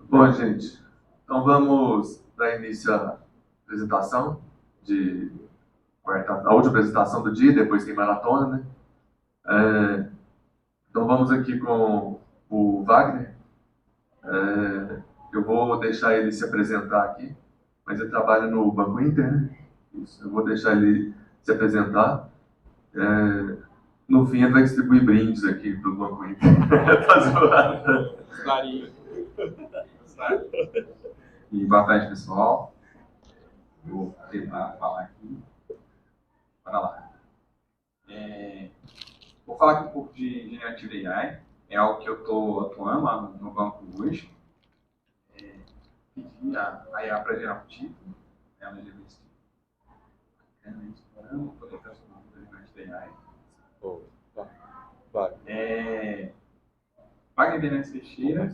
Bom, gente, então vamos dar início à apresentação a última apresentação do dia, depois tem maratona, né? Então vamos aqui com o Wagner. Eu vou deixar ele se apresentar aqui, mas ele trabalha no Banco Inter, né? Isso, eu vou deixar ele se apresentar. No fim, ele vai distribuir brindes aqui para o Banco Inter. Tá zoado. E boa tarde, pessoal. Vou tentar falar aqui. Bora lá. Vou falar aqui um pouco de Generative AI. É algo que eu estou atuando lá no banco hoje. Pedi a IA para gerar um título. Ela gerou esse título. Estou tentando chamar de Generative AI. Wagner Benes Teixeira.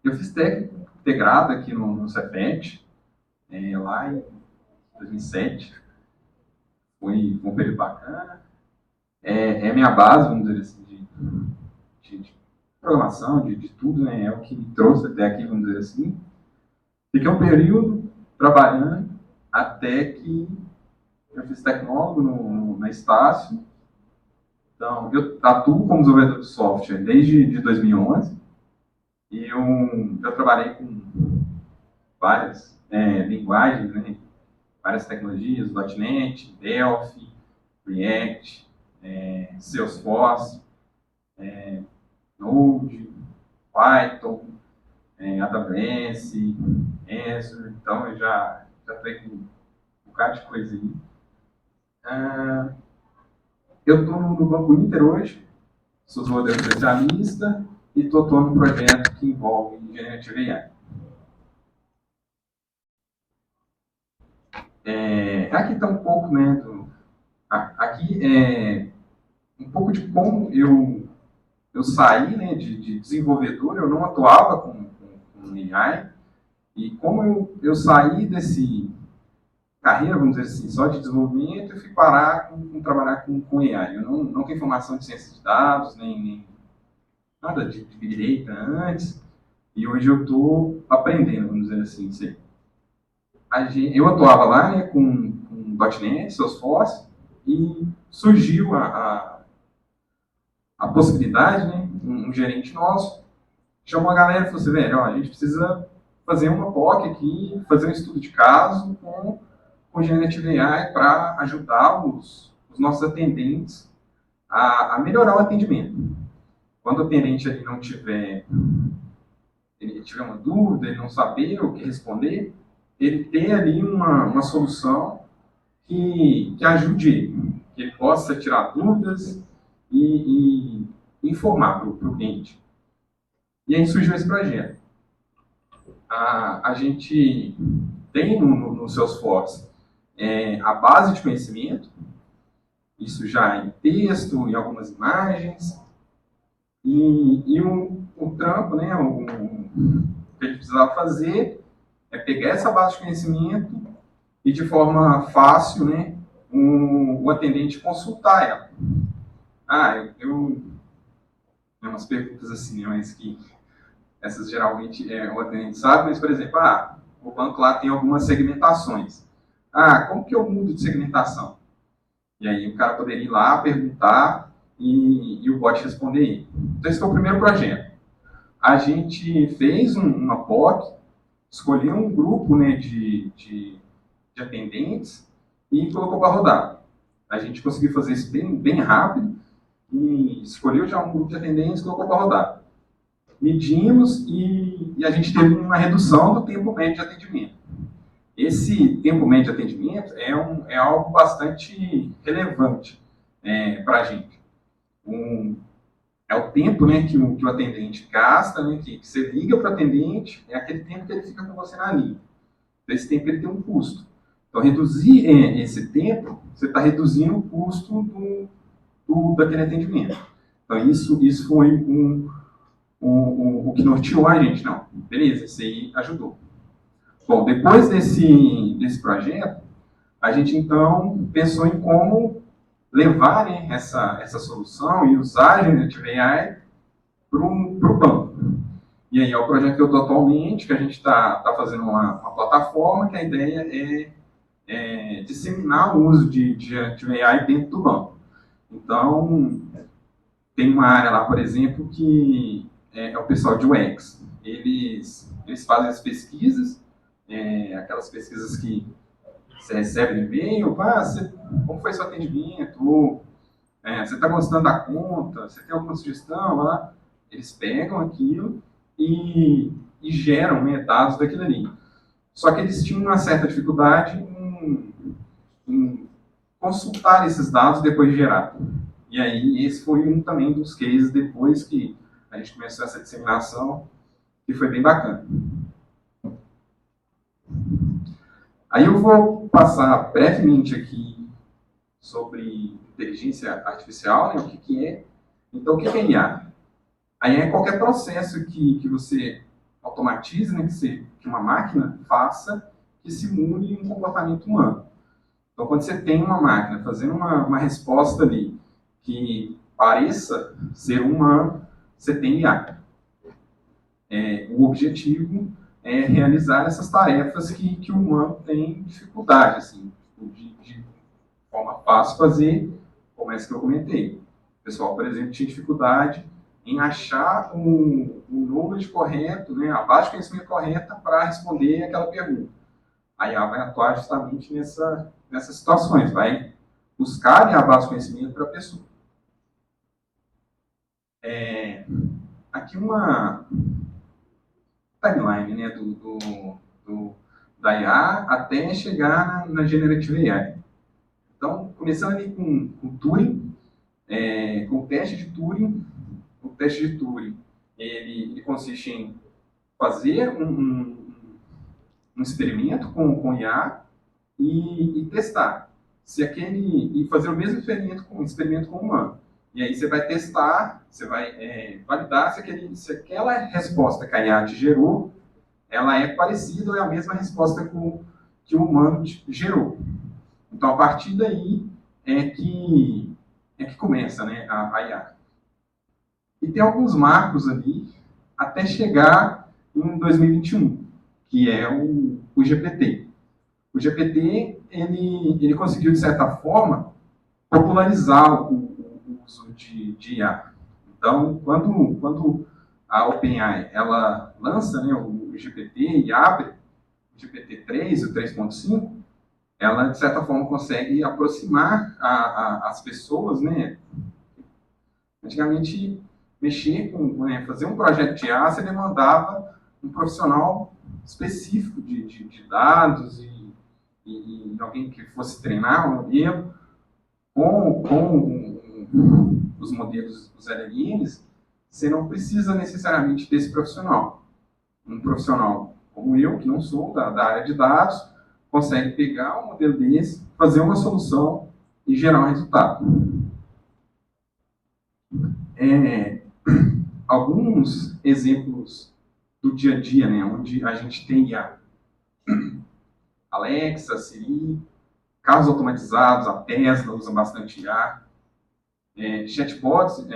Eu fiz técnico integrado aqui no Cefet, lá em 2007. Foi um período bacana. É minha base, vamos dizer assim, de programação, de tudo, né? É o que me trouxe até aqui, vamos dizer assim. Fiquei um período trabalhando até que eu fiz tecnólogo na Estácio. Então, eu atuo como desenvolvedor de software desde 2011 e eu trabalhei com várias linguagens, né? Várias tecnologias, .NET, Delphi, React, Salesforce, Node, Python, AWS, Azure. Então, eu já trabalhei com um bocado de coisa aí. Eu estou no Banco Inter hoje, sou desenvolvedor especialista e estou atuando num projeto que envolve Generative AI. Aqui está um pouco, né, aqui é um pouco de como eu saí, né, de desenvolvedor, eu não atuava com AI, e como eu saí desse carreira, vamos dizer assim, só de desenvolvimento, eu fui parar com trabalhar com AI. Eu não tenho formação de ciência de dados, nem nada de Big Data antes, e hoje eu estou aprendendo, vamos dizer assim, isso aí. Eu atuava lá, né, com .NET, Salesforce, e surgiu a possibilidade, né, um gerente nosso chamou a galera e falou assim, velho, a gente precisa fazer uma POC aqui, fazer um estudo de caso com Generative AI para ajudar os nossos atendentes a melhorar o atendimento. Quando o atendente ali não tiver uma dúvida, ele não saber o que responder, ele ter ali uma solução que ajude ele, que ele possa tirar dúvidas e informar para o cliente. E aí surgiu esse projeto. A gente tem no Salesforce a base de conhecimento, isso já em texto, em algumas imagens, e um trampo, né, o que a gente precisava fazer é pegar essa base de conhecimento e de forma fácil, né, o atendente consultar ela. Eu tem umas perguntas assim, mas que essas geralmente o atendente sabe, mas, por exemplo, o banco lá tem algumas segmentações. Como que eu mudo de segmentação? E aí o cara poderia ir lá, perguntar e o bot responder ele. Então esse foi o primeiro projeto. A gente fez uma POC, escolheu um grupo, né, de atendentes e colocou para rodar. A gente conseguiu fazer isso bem rápido e escolheu já um grupo de atendentes e colocou para rodar. Medimos e a gente teve uma redução do tempo médio de atendimento. Esse tempo médio de atendimento é algo bastante relevante para a gente. É o tempo, né, que o atendente gasta, né, que você liga para o atendente, é aquele tempo que ele fica com você na linha. Então, esse tempo ele tem um custo. Então, reduzir esse tempo, você está reduzindo o custo daquele atendimento. Então, isso foi o que norteou a gente. Não, beleza, isso aí ajudou. Bom, depois desse projeto, a gente então pensou em como levar, né, essa solução e usar a Generative AI para o banco. E aí é o projeto que eu estou atualmente, que a gente está fazendo uma plataforma, que a ideia é disseminar o uso de Generative AI dentro do banco. Então, tem uma área lá, por exemplo, que é o pessoal de UX. Eles fazem as pesquisas, aquelas pesquisas que você recebe no e-mail, como foi seu atendimento? Ou, você está gostando da conta? Você tem alguma sugestão? Lá, eles pegam aquilo e geram, né, dados daquilo ali. Só que eles tinham uma certa dificuldade em consultar esses dados depois de gerar. E aí, esse foi um também dos cases depois que a gente começou essa disseminação, que foi bem bacana. Aí eu vou passar brevemente aqui sobre inteligência artificial, né, o que é. Então, o que é IA? A IA é qualquer processo que você automatize, né, que uma máquina faça, que simule um comportamento humano. Então, quando você tem uma máquina fazendo uma resposta ali que pareça ser humano, você tem IA. O objetivo é realizar essas tarefas que o humano tem dificuldade, assim, de forma fácil fazer, como essa que eu comentei. O pessoal, por exemplo, tinha dificuldade em achar o knowledge correto, né, a base de conhecimento correta para responder aquela pergunta. A IA vai atuar justamente nessas situações, vai buscar a base de conhecimento para a pessoa. Aqui uma timeline, né, da IA até chegar na Generative AI. Então, começando ali com Turing, com o teste de Turing. O teste de Turing, ele consiste em fazer um experimento com IA e testar. E fazer o mesmo experimento com o humano. E aí você vai testar, você vai validar se aquela resposta que a IA te gerou, ela é parecida ou é a mesma resposta que o humano gerou. Então, a partir daí é que começa, né, a IA. E tem alguns marcos ali até chegar em 2021, que é o GPT. O GPT, ele conseguiu, de certa forma, popularizar o uso de IA. Então, quando a OpenAI ela lança, né, o GPT e abre o GPT-3, o 3.5, ela, de certa forma, consegue aproximar as pessoas, né? Antigamente, fazer um projeto de IA, você demandava um profissional específico de dados e alguém que fosse treinar o modelo com os modelos dos LLMs. Você não precisa necessariamente desse profissional. Um profissional como eu, que não sou da área de dados, consegue pegar um modelo desse, fazer uma solução e gerar um resultado. Alguns exemplos do dia a dia, né, onde a gente tem a Alexa, Siri, carros automatizados, a Tesla usa bastante IA, chatbots,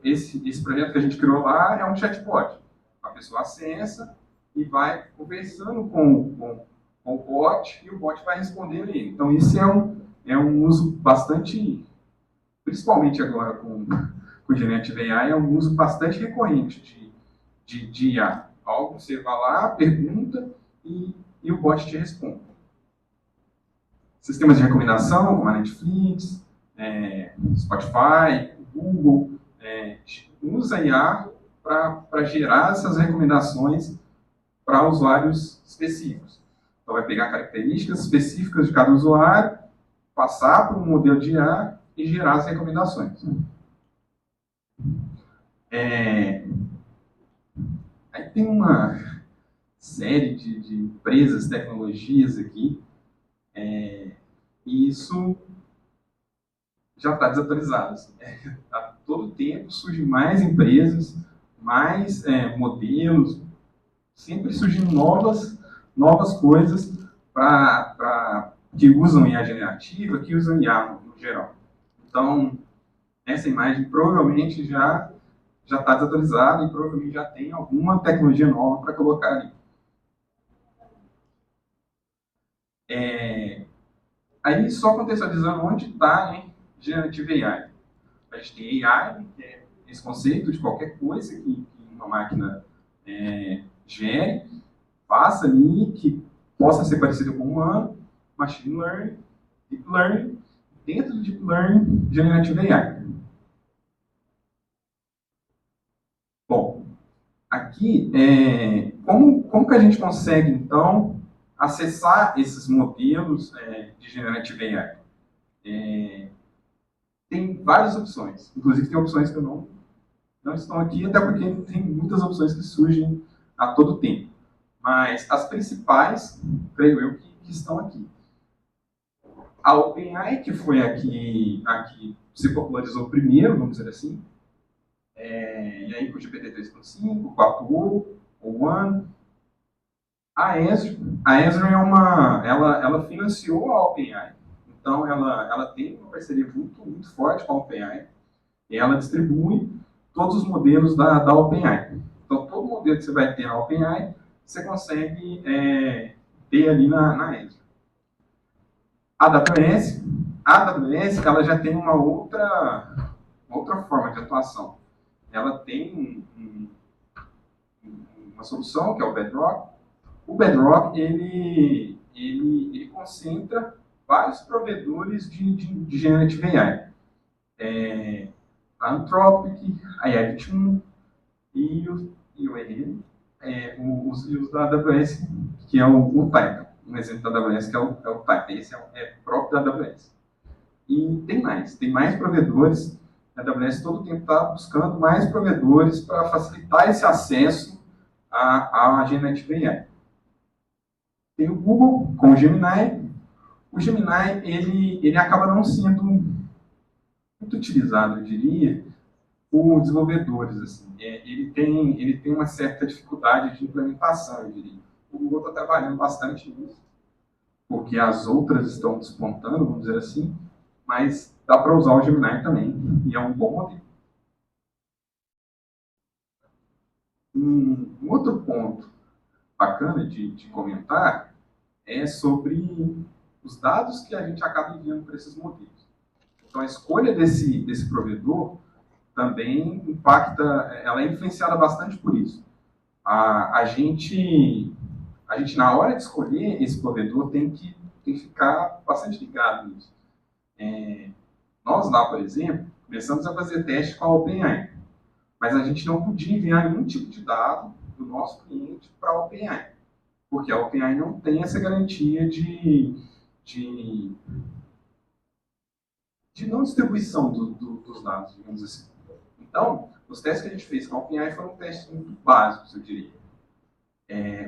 esse projeto que a gente criou lá é um chatbot. A pessoa acessa e vai conversando com o bot e o bot vai respondendo ele. Então, isso é um uso bastante, principalmente agora com o Generative AI, é um uso bastante recorrente de IA. Algo você vai lá, pergunta e o bot te responde. Sistemas de recomendação, como a Netflix, Spotify, Google, usa IA para gerar essas recomendações para usuários específicos. Então, vai pegar características específicas de cada usuário, passar para um modelo de IA e gerar as recomendações. Aí tem uma série de empresas, tecnologias aqui, e isso já está desatualizado. Assim, a todo tempo surgem mais empresas, mais modelos, sempre surgindo novas coisas que usam IA generativa, que usam IA no geral. Então, essa imagem provavelmente já está desatualizada e provavelmente já tem alguma tecnologia nova para colocar ali. Aí, só contextualizando onde está, né, Generative AI. A gente tem AI, que é esse conceito de qualquer coisa que uma máquina gere, faça ali, que possa ser parecida com um humano, machine learning, deep learning, dentro do deep learning, Generative AI. Bom, aqui, como que a gente consegue, então, acessar esses modelos de Generative AI? Tem várias opções, inclusive tem opções que não estão aqui, até porque tem muitas opções que surgem a todo tempo. Mas as principais, creio eu, que estão aqui. A OpenAI, que foi aqui se popularizou primeiro, vamos dizer assim, e aí com o GPT 3.5, 4o, o One. A Esri ela financiou a OpenAI, então ela tem uma parceria muito forte com a OpenAI, e ela distribui todos os modelos da OpenAI. Então, todo modelo que você vai ter na OpenAI, você consegue ter ali na Esri. A AWS ela já tem uma outra forma de atuação. Ela tem uma solução que é o Bedrock. O Bedrock ele concentra vários provedores de Generative AI. A Anthropic, a Airtune e o ERN, os da AWS, que é o Titan. Um exemplo da AWS que é o Titan. Esse é próprio da AWS. E tem mais provedores. A AWS todo o tempo está buscando mais provedores para facilitar esse acesso à Generative AI. Tem o Google com o Gemini. O Gemini ele acaba não sendo muito utilizado, eu diria, por desenvolvedores. Assim. Ele tem uma certa dificuldade de implementação, eu diria. O Google está trabalhando bastante nisso, porque as outras estão despontando, vamos dizer assim, mas dá para usar o Gemini também, e é um bom modelo. Um outro ponto bacana de comentar é sobre os dados que a gente acaba enviando para esses modelos. Então, a escolha desse provedor também impacta, ela é influenciada bastante por isso. A gente, na hora de escolher esse provedor, tem que ficar bastante ligado nisso. Nós lá, por exemplo, começamos a fazer teste com a OpenAI, mas a gente não podia enviar nenhum tipo de dado do nosso cliente para a OpenAI, porque a OpenAI não tem essa garantia de não distribuição dos dados, digamos assim. Então, os testes que a gente fez com a OpenAI foram testes muito básicos, eu diria.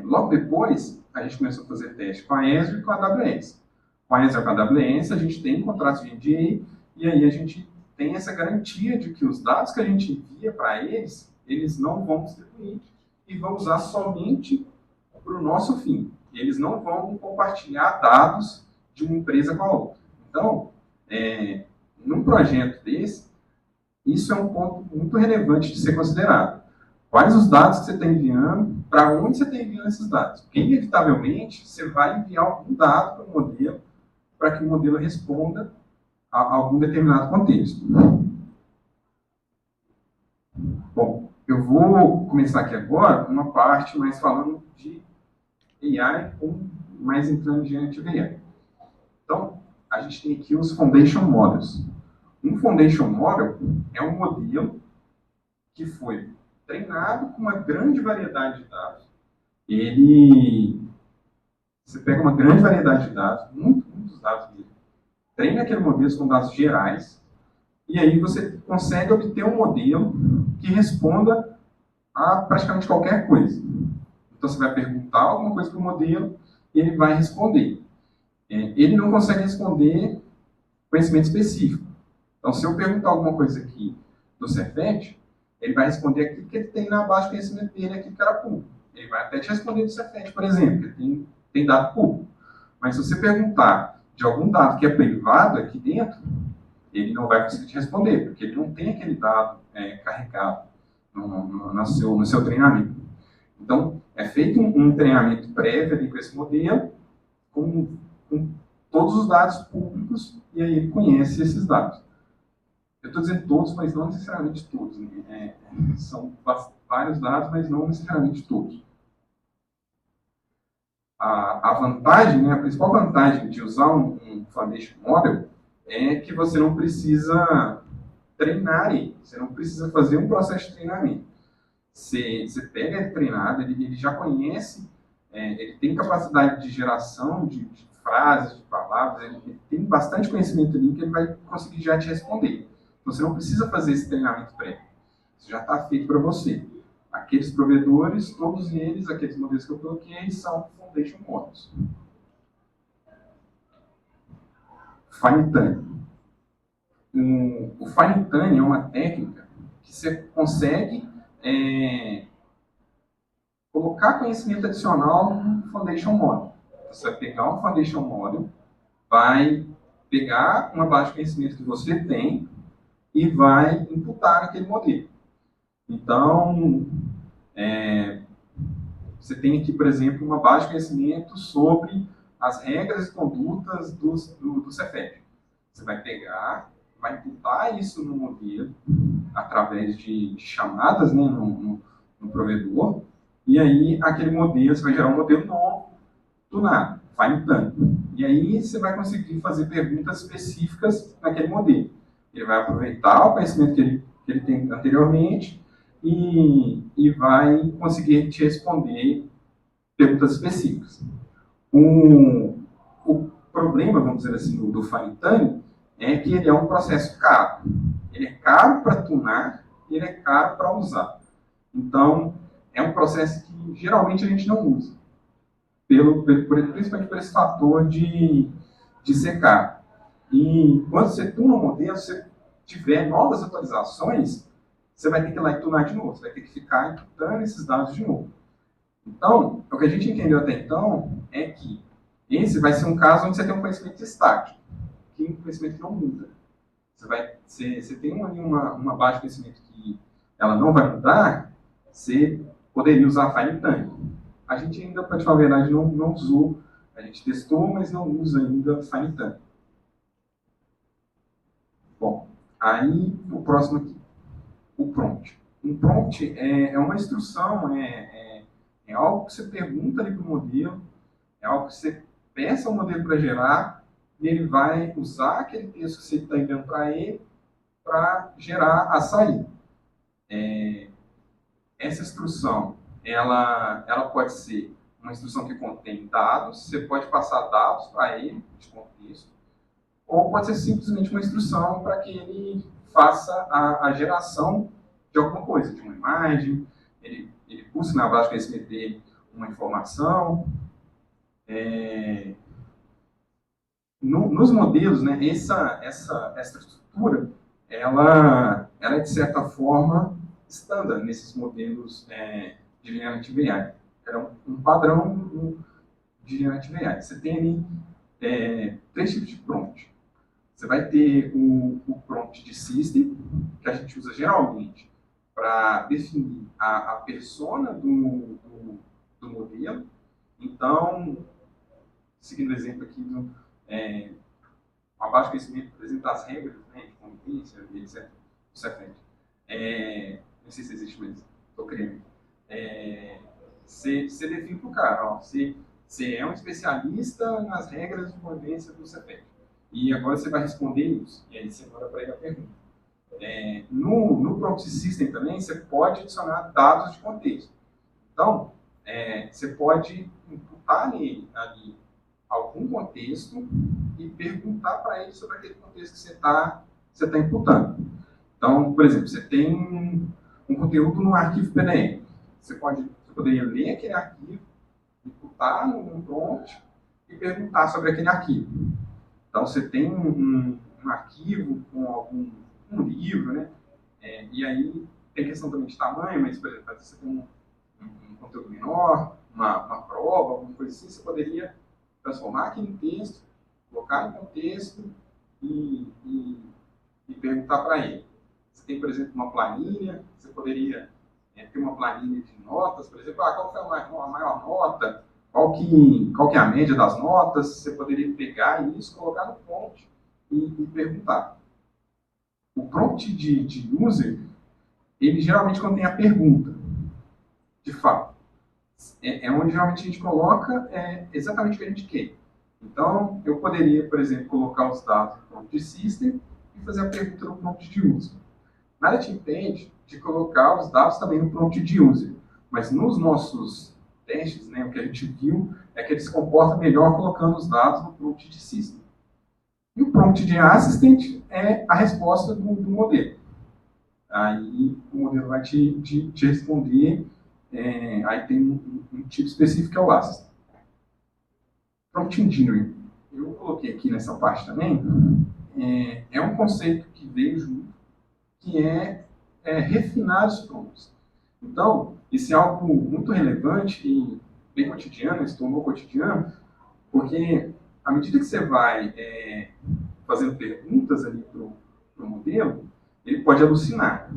Logo depois, a gente começou a fazer teste com a Azure e com a AWS. Com a Azure e com a AWS, a gente tem contratos de NDA, e aí a gente tem essa garantia de que os dados que a gente envia para eles, eles não vão distribuir e vão usar somente para o nosso fim. Eles não vão compartilhar dados de uma empresa com a outra. Então, num projeto desse, isso é um ponto muito relevante de ser considerado. Quais os dados que você está enviando, para onde você está enviando esses dados? Porque, inevitavelmente, você vai enviar algum dado para o modelo, para que o modelo responda a algum determinado contexto. Bom, eu vou começar aqui agora uma parte mais falando de AI, mais entrando em Generative AI. Então, a gente tem aqui os Foundation Models. Um Foundation Model é um modelo que foi treinado com uma grande variedade de dados. Você pega uma grande variedade de dados, muitos dados dele, treina aquele modelo com dados gerais, e aí você consegue obter um modelo que responda a praticamente qualquer coisa. Então você vai perguntar alguma coisa para o modelo e ele vai responder. Ele não consegue responder conhecimento específico. Então, se eu perguntar alguma coisa aqui do Cefet, ele vai responder aquilo que ele tem na base de conhecimento dele, aquilo que era público. Ele vai até te responder do Cefet, por exemplo, que tem dado público. Mas se você perguntar de algum dado que é privado aqui dentro, ele não vai conseguir te responder, porque ele não tem aquele dado carregado no seu treinamento. Então, é feito um treinamento prévio ali com esse modelo, com todos os dados públicos, e aí ele conhece esses dados. Eu estou dizendo todos, mas não necessariamente todos. Né? São vários dados, mas não necessariamente todos. A vantagem, né, a principal vantagem de usar um Foundation Model é que você não precisa treinar ele, você não precisa fazer um processo de treinamento. Você pega ele treinado, ele já conhece, ele tem capacidade de geração de frases, de palavras, ele tem bastante conhecimento ali que ele vai conseguir já te responder. Então, você não precisa fazer esse treinamento prévio. Isso já está feito para você. Aqueles provedores, todos eles, aqueles modelos que eu coloquei, são Foundation Models. Fine Tuning. O Fine Tuning é uma técnica que você consegue colocar conhecimento adicional no Foundation Model. Você vai pegar um Foundation Model, vai pegar uma base de conhecimento que você tem e vai imputar naquele modelo. Então, você tem aqui, por exemplo, uma base de conhecimento sobre as regras e condutas do Cefet. Você vai pegar, vai imputar isso no modelo através de chamadas, né, no provedor, e aí aquele modelo, você vai gerar um modelo novo, tunado, fine tuning. E aí você vai conseguir fazer perguntas específicas naquele modelo. Ele vai aproveitar o conhecimento que ele tem anteriormente e vai conseguir te responder perguntas específicas. O problema, vamos dizer assim, do fine tuning é que ele é um processo caro. Ele é caro para tunar e ele é caro para usar. Então, é um processo que geralmente a gente não usa, principalmente por esse fator de ser caro. E quando você tuna um modelo, se tiver novas atualizações, você vai ter que ir lá e tunar de novo, você vai ter que ficar imputando esses dados de novo. Então, o que a gente entendeu até então é que esse vai ser um caso onde você tem um conhecimento estático, que é um conhecimento que não muda. Você tem uma base de conhecimento que ela não vai mudar, você poderia usar Fine Tuning. A gente ainda, para te falar a verdade, não usou. A gente testou, mas não usa ainda Fine Tuning. Bom, aí o próximo aqui, o prompt. Um prompt é uma instrução, é algo que você pergunta ali para o modelo, é algo que você peça ao modelo para gerar, e ele vai usar aquele texto que você está enviando para ele para gerar a saída. Essa instrução, ela pode ser uma instrução que contém dados, você pode passar dados para ele, de contexto, ou pode ser simplesmente uma instrução para que ele faça a geração de alguma coisa, de uma imagem, ele busca na base de conhecimento dele uma informação. Nos modelos, né, essa estrutura, ela é de certa forma standard nesses modelos de Generative AI. Era um padrão de Generative AI. Você tem ali 3 tipos de prompt. Você vai ter o prompt de system, que a gente usa geralmente para definir a persona do modelo. Então, seguindo o exemplo aqui, uma base de conhecimento apresenta as regras, né, de convivência, etc. O Cefet. Não sei se existe, mas estou criando. Você define para o cara, ó, você é um especialista nas regras de convivência do Cefet. E agora você vai responder isso. E aí você manda para ele a pergunta. No Prompt System também, você pode adicionar dados de contexto. Então, você pode imputar nele ali algum contexto e perguntar para ele sobre aquele contexto que você está imputando. Então, por exemplo, você tem um conteúdo no arquivo PDF. Você poderia ler aquele arquivo, imputar num prompt e perguntar sobre aquele arquivo. Então, você tem um arquivo com um livro, né? E aí tem questão também de tamanho, mas, por exemplo, você tem um conteúdo menor, uma prova, alguma coisa assim, você poderia transformar aquilo em texto, colocar em contexto e perguntar para ele. Você tem, por exemplo, uma planilha, você poderia ter uma planilha de notas, por exemplo, qual foi a maior nota, qual que é a média das notas, você poderia pegar isso, colocar no prompt e perguntar. O prompt de user, ele geralmente contém a pergunta, de fato. É onde geralmente a gente coloca exatamente o que a gente quer. Então, eu poderia, por exemplo, colocar os dados no prompt de system e fazer a pergunta no prompt de user. Nada te impede de colocar os dados também no prompt de user. Mas nos nossos testes, né, o que a gente viu é que ele se comporta melhor colocando os dados no prompt de system. E o prompt de assistant é a resposta do modelo. Aí o modelo vai te responder, aí tem um tipo específico que é o assistant. Prompt engineering, eu coloquei aqui nessa parte também, é um conceito que veio junto, que é refinar os prompts. Então, isso é algo muito relevante e bem cotidiano, se tornou cotidiano, porque à medida que você vai fazendo perguntas ali para o modelo, ele pode alucinar.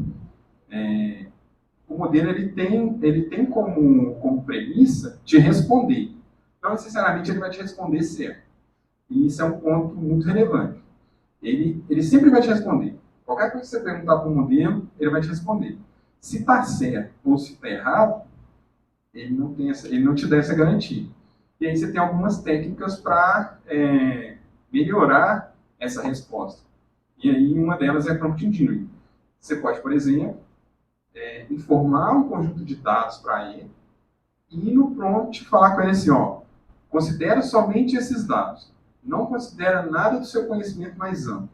O modelo ele tem como premissa te responder. Não necessariamente ele vai te responder certo. E isso é um ponto muito relevante. Ele sempre vai te responder. Qualquer coisa que você perguntar para o modelo, ele vai te responder. Se está certo ou se está errado, ele não te dá essa garantia. E aí você tem algumas técnicas para melhorar essa resposta. E aí uma delas é prompt engineering. Você pode, por exemplo, informar um conjunto de dados para ele e no prompt falar com ele assim, considera somente esses dados. Não considera nada do seu conhecimento mais amplo.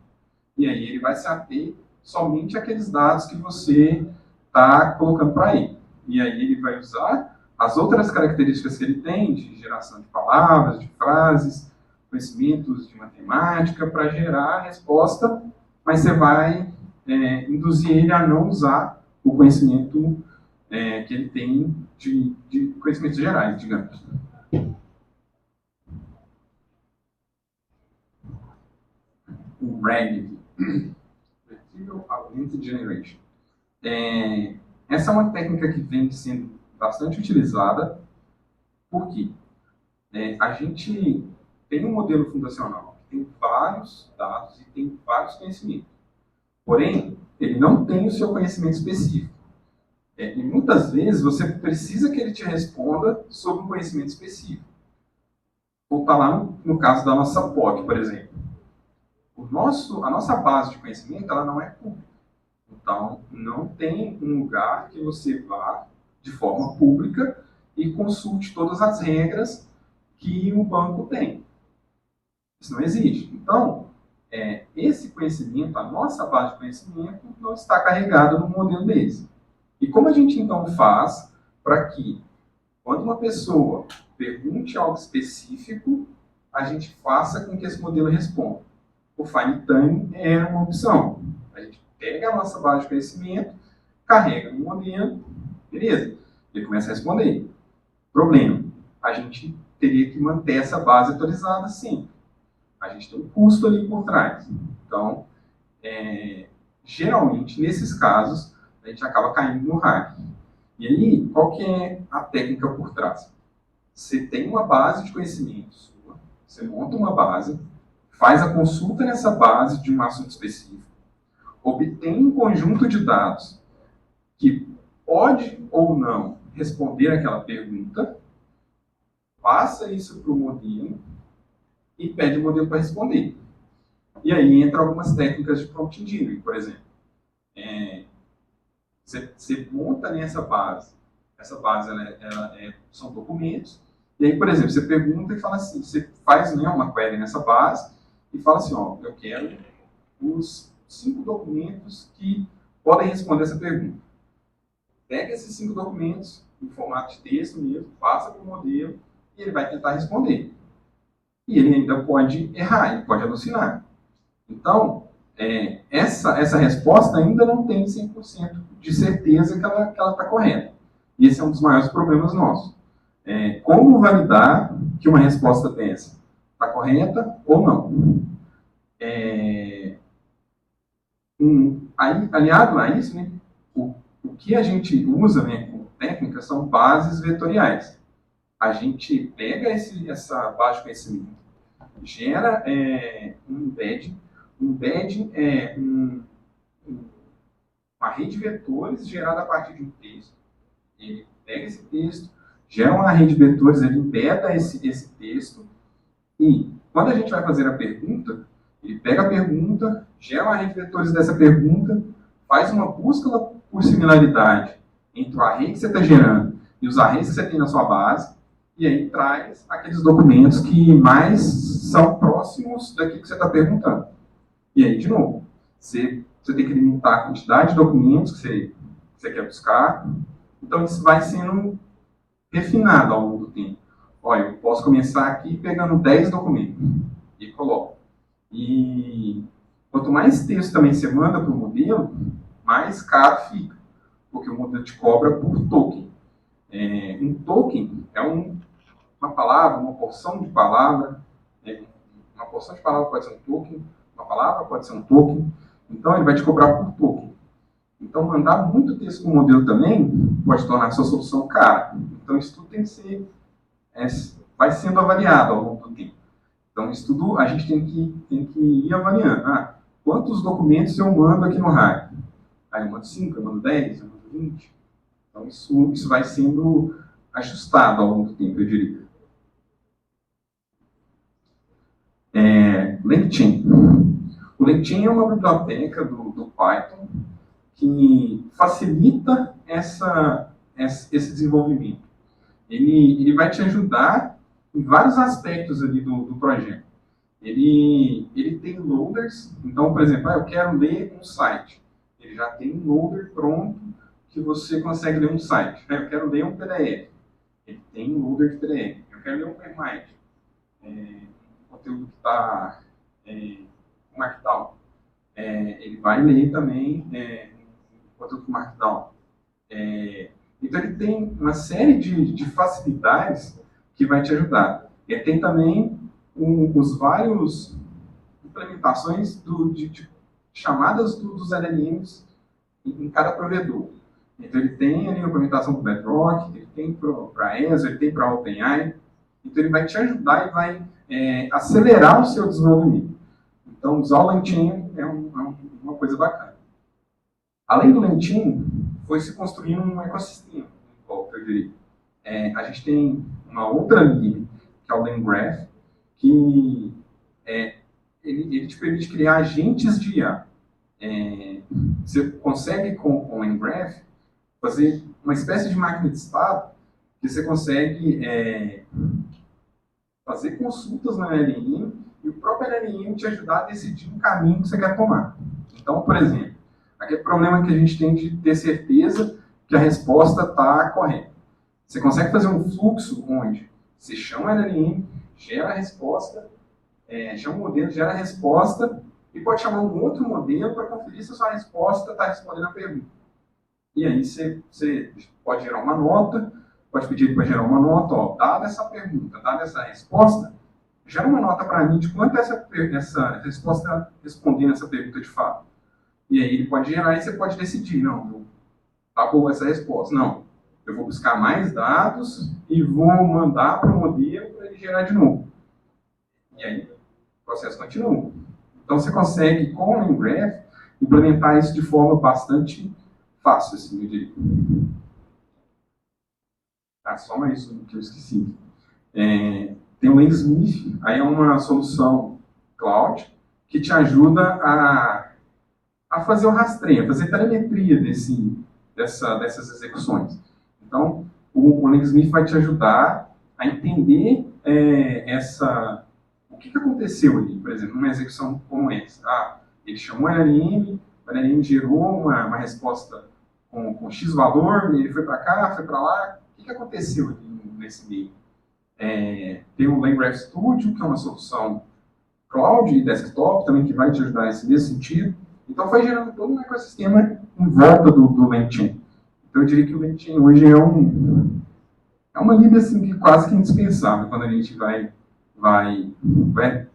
E aí ele vai se ater somente àqueles dados que você está colocando para ele. E aí ele vai usar as outras características que ele tem, de geração de palavras, de frases, conhecimentos de matemática, para gerar a resposta, mas você vai induzir ele a não usar o conhecimento que ele tem de conhecimentos gerais, digamos. O RAG, Retrieval Augmented Generation. Essa é uma técnica que vem sendo bastante utilizada, porque a gente tem um modelo fundacional que tem vários dados e tem vários conhecimentos. Porém, ele não tem o seu conhecimento específico. E muitas vezes você precisa que ele te responda sobre um conhecimento específico. Vou estar lá no caso da nossa POC, por exemplo. A nossa base de conhecimento ela não é pública. Então, não tem um lugar que você vá de forma pública e consulte todas as regras que o banco tem. Isso não existe. Então, esse conhecimento, a nossa base de conhecimento, não está carregada no modelo desse. E como a gente, então, faz para que, quando uma pessoa pergunte algo específico, a gente faça com que esse modelo responda? O Fine Tuning é uma opção. A gente pega a nossa base de conhecimento, carrega no modelo, beleza, ele começa a responder. Problema, a gente teria que manter essa base atualizada sempre. A gente tem um custo ali por trás. Então, geralmente, nesses casos, a gente acaba caindo no hacking. E aí, qual que é a técnica por trás? Você tem uma base de conhecimentos sua, você monta uma base, faz a consulta nessa base de um assunto específico, obtém um conjunto de dados que pode ou não responder aquela pergunta, passa isso para o modelo e pede o modelo para responder. E aí entra algumas técnicas de prompt engineering, por exemplo. Você monta nessa base. Essa base são documentos. E aí, por exemplo, você pergunta e fala assim, você faz uma query nessa base e fala assim, eu quero os 5 documentos que podem responder essa pergunta. Pega esses 5 documentos, em formato de texto mesmo, passa para o modelo e ele vai tentar responder. E ele ainda pode errar, ele pode alucinar. Então, essa resposta ainda não tem 100% de certeza que ela está correta. E esse é um dos maiores problemas nossos. Como validar que uma resposta dessa está correta ou não? Aliado a isso, né, o que a gente usa, né, como técnica são bases vetoriais. A gente pega essa base de conhecimento, gera um embed. Um embed é uma rede de vetores gerada a partir de um texto. Ele pega esse texto, gera uma rede de vetores, ele embeda esse texto, e quando a gente vai fazer a pergunta, ele pega a pergunta, gera uma rede de vetores dessa pergunta, faz uma busca por similaridade entre o array que você está gerando e os arrays que você tem na sua base, e aí traz aqueles documentos que mais são próximos daquilo que você está perguntando. E aí, de novo, você tem que limitar a quantidade de documentos que você quer buscar. Então, isso vai sendo refinado ao longo do tempo. Olha, eu posso começar aqui pegando 10 documentos e coloco. E quanto mais texto também você manda para o modelo, mais caro fica, porque o modelo te cobra por token. Um token é uma palavra, uma porção de palavra. Uma porção de palavra pode ser um token, uma palavra pode ser um token. Então, ele vai te cobrar por token. Então, mandar muito texto para o modelo também pode tornar a sua solução cara. Então, isso tudo tem que ser, vai sendo avaliado ao longo do tempo. Então, isso tudo a gente tem que ir avaliando. Quantos documentos eu mando aqui no RAI? Eu mando 5, eu mando 10, eu mando 20. Então, isso vai sendo ajustado ao longo do tempo, eu diria. LangChain. O LangChain é uma biblioteca do Python que facilita esse desenvolvimento. Ele vai te ajudar em vários aspectos ali do projeto. Ele tem loaders, então, por exemplo, eu quero ler um site. Ele já tem um loader pronto que você consegue ler um site. Eu quero ler um PDF. Ele tem um loader de PDF. Eu quero ler um Permite. Conteúdo que está com Markdown. Ele vai ler também conteúdo com Markdown. Então, ele tem uma série de facilidades que vai te ajudar. Ele tem também os vários implementações de chamadas dos LLMs em cada provedor. Então, ele tem ali a implementação para o Bedrock, ele tem para a Azure, ele tem para a OpenAI. Então, ele vai te ajudar e vai acelerar o seu desenvolvimento. Então, usar o LangChain é uma coisa bacana. Além do LangChain, foi se construindo um ecossistema, eu diria. A gente tem uma outra lib, que é o LangGraph, que ele te permite criar agentes de IA. Você consegue, com o LangGraph, fazer uma espécie de máquina de estado que você consegue fazer consultas na LLM e o próprio LLM te ajudar a decidir um caminho que você quer tomar. Então, por exemplo, aquele problema que a gente tem de ter certeza que a resposta está correta. Você consegue fazer um fluxo onde você chama a LLM, gera a resposta, chama o modelo, gera a resposta e pode chamar um outro modelo para conferir se a sua resposta está respondendo a pergunta. E aí você pode gerar uma nota, pode pedir para gerar uma nota, dada essa pergunta, dada essa resposta, gera uma nota para mim de quanto essa resposta está respondendo essa pergunta de fato. E aí ele pode gerar e você pode decidir, não, tá boa essa resposta. Não, eu vou buscar mais dados e vou mandar para o modelo para ele gerar de novo. E aí o processo continua. Então você consegue, com o LangGraph, implementar isso de forma bastante fácil, assim, eu diria. Só mais um que eu esqueci. Tem o Langsmith, aí é uma solução cloud que te ajuda a fazer o rastreio, a fazer telemetria dessas execuções. Então, o Langsmith vai te ajudar a entender o que aconteceu ali, por exemplo, numa execução como essa. Ele chamou o LLM gerou uma resposta com X valor, ele foi para cá, foi para lá. O que aconteceu ali nesse meio? Tem o LangGraph Studio, que é uma solução cloud e desktop também, que vai te ajudar nesse mesmo sentido. Então, foi gerando todo um ecossistema em volta do LangChain. Então, eu diria que o LangChain hoje é uma lib assim, que quase que indispensável quando a gente vai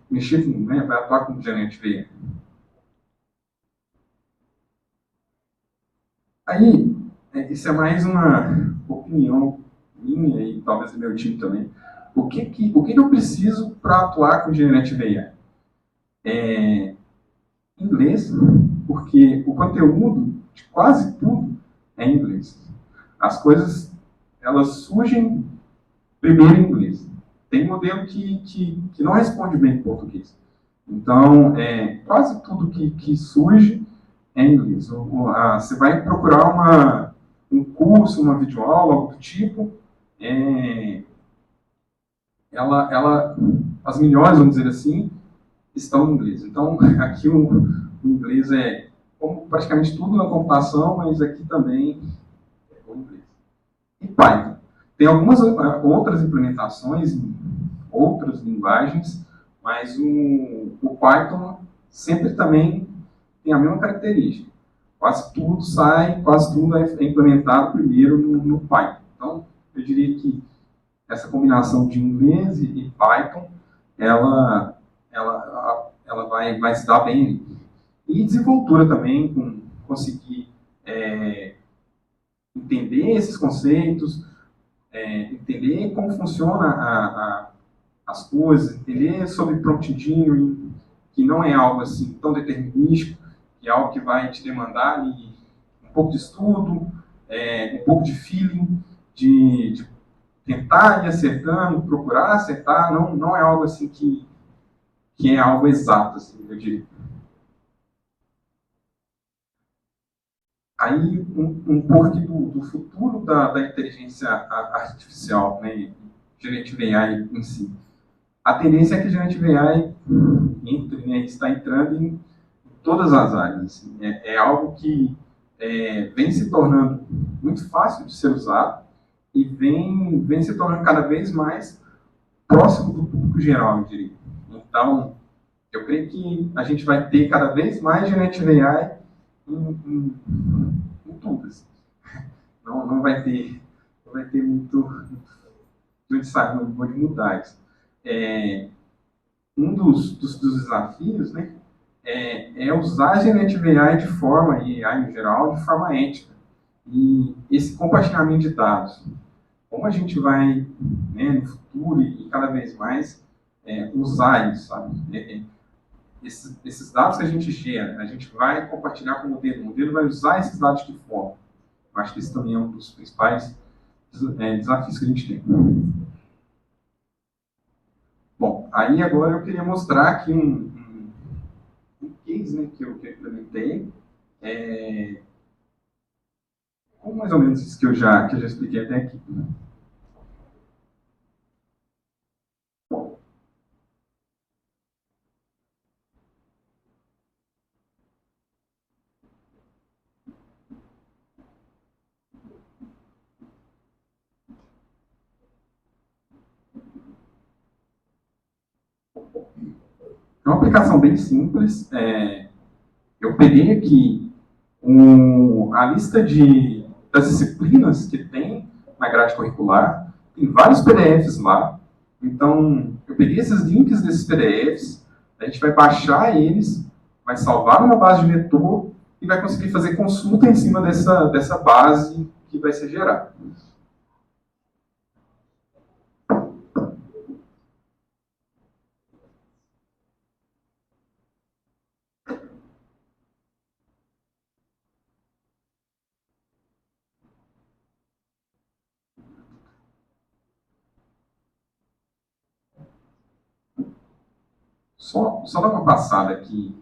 mexer, né, vai atuar com Generative AI. Aí, isso é mais uma opinião minha e talvez do meu time também. O que eu preciso para atuar com Generative AI? Inglês, porque o conteúdo de quase tudo é em inglês. As coisas, elas surgem primeiro em inglês. Tem modelo que não responde bem em português. Então, quase tudo que surge é em inglês. Você vai procurar um curso, uma videoaula, algo do tipo, é, as melhores, vamos dizer assim, estão em inglês. Então, aqui o inglês é, como praticamente tudo na computação, mas aqui também é o inglês. E Python. Tem algumas outras implementações em outras linguagens, mas o Python sempre também tem a mesma característica. Quase tudo é implementado primeiro no Python. Então, eu diria que essa combinação de inglês e Python, ela vai se dar bem. E desenvoltura também, com conseguir entender esses conceitos, entender como funciona as coisas, entender sobre prompt engineering, que não é algo assim tão determinístico, que é algo que vai te demandar ali um pouco de estudo, um pouco de feeling, de tentar ir acertando, procurar acertar, não é algo assim que é algo exato, assim, eu diria. Aí, um pouco aqui do futuro da inteligência artificial, né, Generative AI em si. A tendência é que Generative AI entre, né, está entrando em todas as áreas. Assim. É algo que vem se tornando muito fácil de ser usado e vem se tornando cada vez mais próximo do público geral, eu diria. Então, eu creio que a gente vai ter cada vez mais Generative AI em tudo. Assim. Não vai ter muito sabe, não pode mudar isso. Um dos desafios, né, usar a Generative AI de forma, e AI no geral, de forma ética. E esse compartilhamento de dados, como a gente vai, né, no futuro e cada vez mais usar isso, sabe? Esses dados que a gente gera, a gente vai compartilhar com o modelo vai usar esses dados de forma. Eu acho que esse também é um dos principais desafios que a gente tem. Bom, aí agora eu queria mostrar aqui um case, né, que eu implementei, com mais ou menos isso que eu já expliquei até aqui. É uma aplicação bem simples. Eu peguei aqui a lista das disciplinas que tem na grade curricular, tem vários PDFs lá. Então, eu peguei esses links desses PDFs, a gente vai baixar eles, vai salvar numa base de vetor e vai conseguir fazer consulta em cima dessa base que vai ser gerada. Só dar uma passada aqui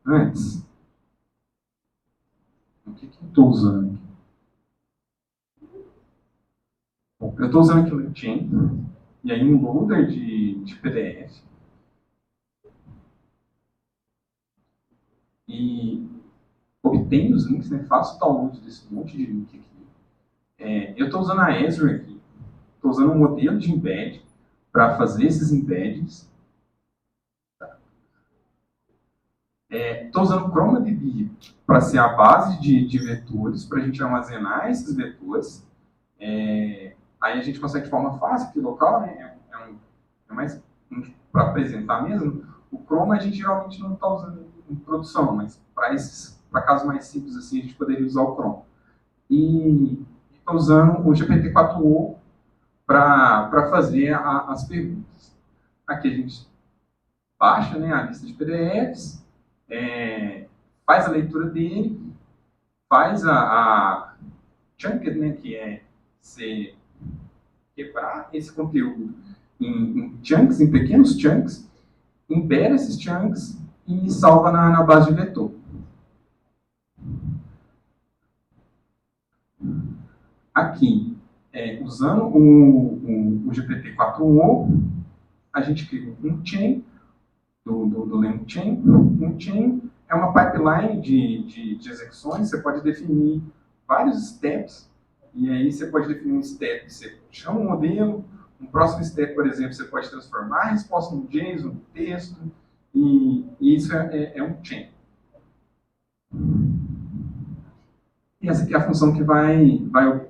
antes. O que eu estou usando aqui? Bom, eu estou usando aqui o LinkedIn, e aí um loader de PDF. E obtenho os links, né, faço download desse monte de link aqui. Eu estou usando a Ezra aqui. Estou usando um modelo de embed para fazer esses embeddings. Estou usando o ChromaDB para ser a base de vetores, para a gente armazenar esses vetores. Aí a gente consegue de forma fácil aqui local, né? É mais para apresentar mesmo. O Chroma a gente geralmente não está usando em produção, mas para casos mais simples assim a gente poderia usar o Chroma. e estou usando o GPT-4o para fazer as perguntas. Aqui a gente baixa, né, a lista de PDFs, faz a leitura dele, faz a chunk, né, que é você quebrar esse conteúdo em chunks, em pequenos chunks, embeda esses chunks e salva na base de vetor. Aqui, usando o GPT-4o, a gente cria um chain do LangChain. Um chain é uma pipeline de execuções. Você pode definir vários steps, e aí você pode definir um step, você chama um modelo, um próximo step, por exemplo, você pode transformar a resposta no JSON, no texto, e isso é um chain. E essa aqui é a função que vai obter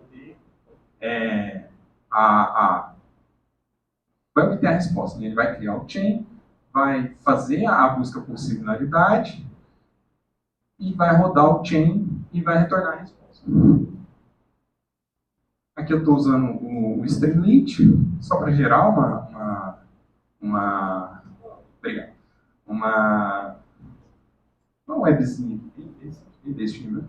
vai obter a resposta. Ele vai criar o chain, vai fazer a busca por similaridade e vai rodar o chain e vai retornar a resposta. Aqui eu estou usando o Streamlit só para gerar uma webzinha bem desse nível.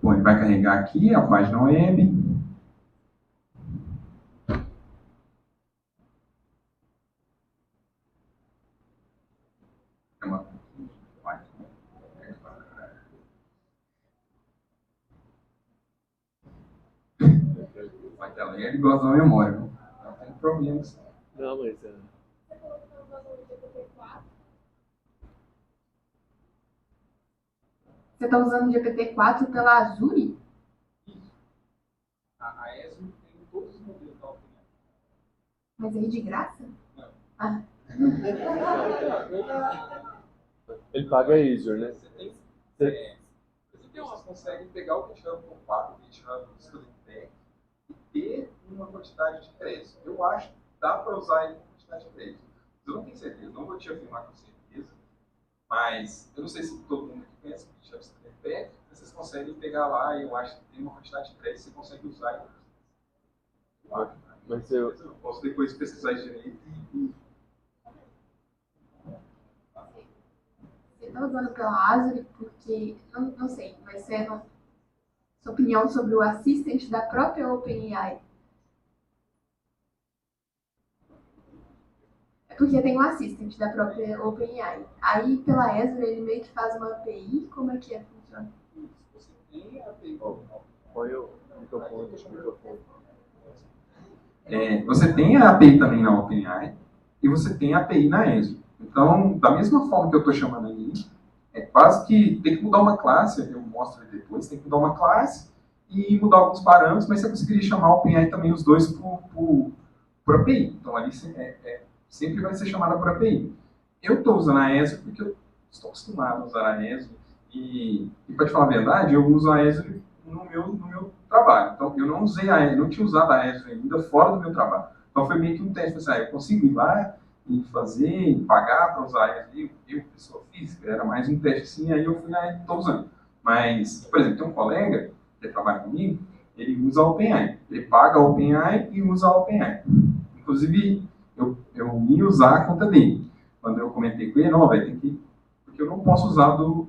Bom, ele vai carregar aqui a página web. Ela é igual a memória, não tem problemas. Não, mas Você está usando o GPT-4 pela Azure? Isso. A Azure tem todos os modelos da OpenAI. Mas aí de graça? Não. Ah. ele paga a Azure, né? Você consegue pegar o GitHub Copilot, o GitHub Student Deck e ter uma quantidade de crédito. Eu acho que dá para usar ele com quantidade de crédito. Eu não tenho certeza, não vou te afirmar com certeza, mas eu não sei se todo mundo aqui conhece o GitHub Student Deck, vocês conseguem pegar lá e eu acho que tem uma quantidade de crédito que você consegue usar. Eu acho. Mas eu posso depois pesquisar direito e Você está usando pela Azure porque, não sei, mas sua opinião sobre o Assistant da própria OpenAI. É porque tem um Assistant da própria OpenAI. Aí, pela Azure, ele meio que faz uma API. Como é que funciona? você tem a API. Põe o microfone. Você tem a API também na OpenAI e você tem a API na Azure. Então, da mesma forma que eu estou chamando aí, é quase que tem que mudar uma classe, eu mostro aí depois, tem que mudar uma classe e mudar alguns parâmetros, mas você conseguiria chamar a OpenAI também os dois por API. Então, ali sempre vai ser chamada por API. Eu estou usando a Azure porque eu estou acostumado a usar a Azure e para te falar a verdade, eu uso a Azure no meu trabalho. Então, eu não usei a Azure, não tinha usado a Azure ainda fora do meu trabalho. Então, foi meio que um teste, eu consigo ir lá e fazer, e pagar para usar a Azure. Eu, pessoa física, era mais um teste assim, aí eu fui lá e estou usando. Mas, por exemplo, tem um colega que trabalha comigo, ele usa a OpenAI. Ele paga a OpenAI e usa a OpenAI. Inclusive, eu ia usar a conta dele. Quando eu comentei com ele, não, tem que... Porque eu não posso usar do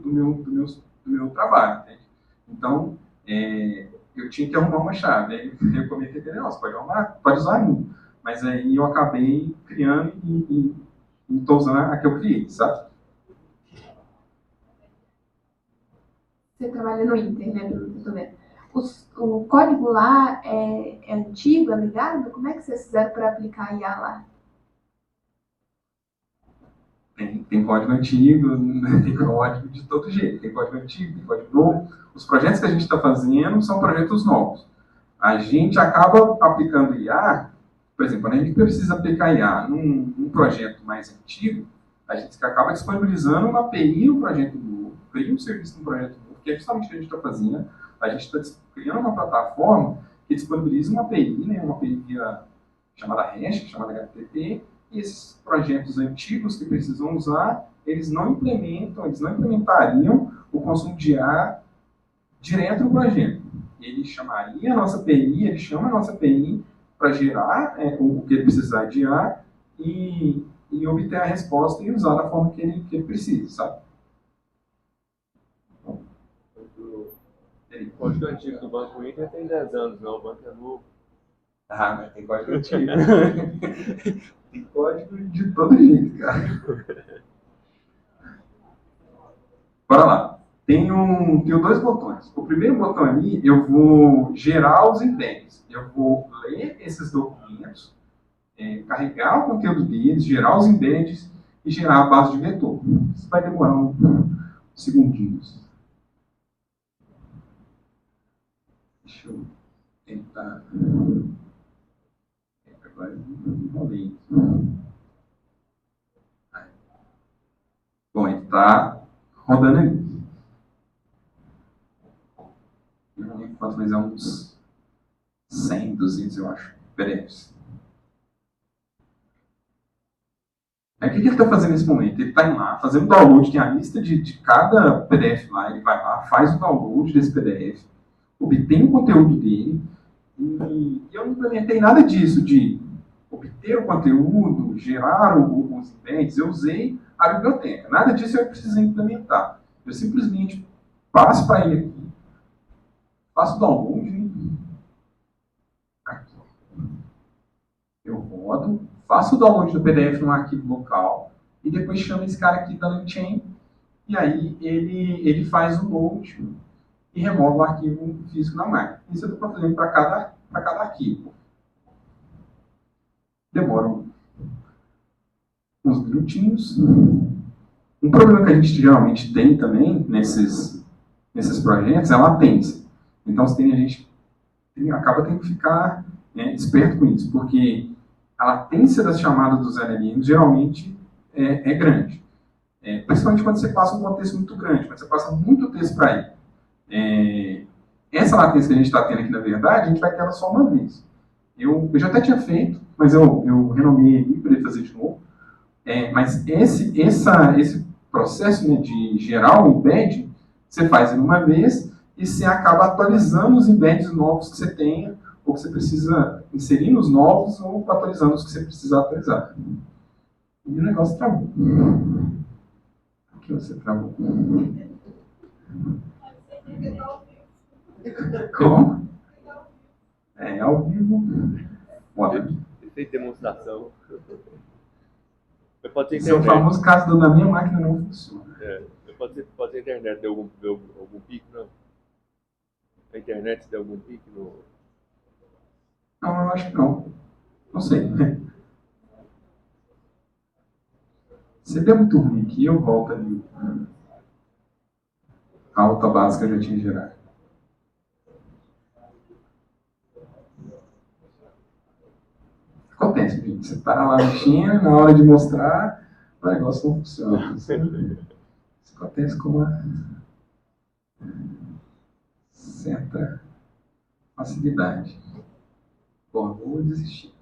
meu trabalho, entende? Então, eu tinha que arrumar uma chave. Aí eu comentei com ele, não, você pode arrumar, pode usar a minha. Mas aí eu acabei criando e estou usando a que eu criei, sabe? Você trabalha no Inter, né, pelo que eu tô vendo. O código lá é antigo, é legado? Como é que vocês fizeram para aplicar a IA lá? Tem código antigo, tem código de todo jeito. Tem código antigo, tem código novo. Os projetos que a gente está fazendo são projetos novos. A gente acaba aplicando IA, por exemplo, quando a gente precisa aplicar IA num projeto mais antigo, a gente acaba disponibilizando uma API no projeto novo cria um serviço no projeto novo, que é justamente o que a gente está fazendo. A gente está criando uma plataforma que disponibiliza uma API, né, uma API chamada REST, chamada HTTP, e esses projetos antigos que precisam usar, eles não implementariam o consumo de ar direto no projeto. Ele chamaria a nossa API, ele chama a nossa API para gerar o que ele precisar de ar e obter a resposta e usar da forma que ele precisa, sabe? O código antigo do Banco Inter tem 10 anos, não, o banco é novo. Ah, mas tem código antigo. Tem código de todo jeito, cara. Bora lá. Tenho dois botões. O primeiro botão ali, eu vou gerar os embeds. Eu vou ler esses documentos, carregar o conteúdo deles, gerar os embeds e gerar a base de vetor. Isso vai demorar uns segundinhos. Deixa eu tentar. Agora eu enrolei. Bom, ele está rodando ali. Eu não lembro quanto, mas é uns 100, 200, eu acho, PDFs. Aí o que ele está fazendo nesse momento? Ele está indo lá, fazendo download, tem a lista de cada PDF lá, ele vai lá, faz o download desse PDF, obtém o conteúdo dele, e eu não implementei nada disso, de obter o conteúdo, gerar os embeds, eu usei a biblioteca. Nada disso eu precisei implementar. Eu simplesmente passo para ele aqui, faço o download, aqui. Eu rodo, faço o download do PDF num arquivo local, e depois chamo esse cara aqui da LangChain, e aí ele faz o load e remove o arquivo físico na máquina. Isso eu estou fazendo para cada arquivo. Demora uns minutinhos. Um problema que a gente geralmente tem também nesses projetos é a latência. Então, a gente acaba tendo que ficar esperto com isso, porque a latência das chamadas dos LLMs geralmente é grande. Principalmente quando você passa um contexto muito grande, quando você passa muito texto para ele. Essa latência que a gente está tendo aqui, na verdade, a gente vai ter ela só uma vez. Eu já até tinha feito, mas eu renomeei ele para ele fazer de novo. Mas esse processo, né, de gerar o embed, você faz ele uma vez e você acaba atualizando os embeds novos que você tenha, ou que você precisa inserir nos novos, ou atualizando os que você precisa atualizar. E o negócio travou. Aqui você travou. Como? Ao vivo. Bora. Tem demonstração. Pode ser Esse é o internet. famoso caso do na minha máquina não funciona. Pode ser internet, deu algum pico, não? A internet deu algum pico no... Não, eu acho que não. Não sei. Se der muito ruim aqui, eu volto ali. A alta básica eu já tinha gerado. Acontece, gente. Você está lá mexendo, na hora de mostrar, o negócio não funciona. Isso acontece com uma certa facilidade. Bom, vou desistir.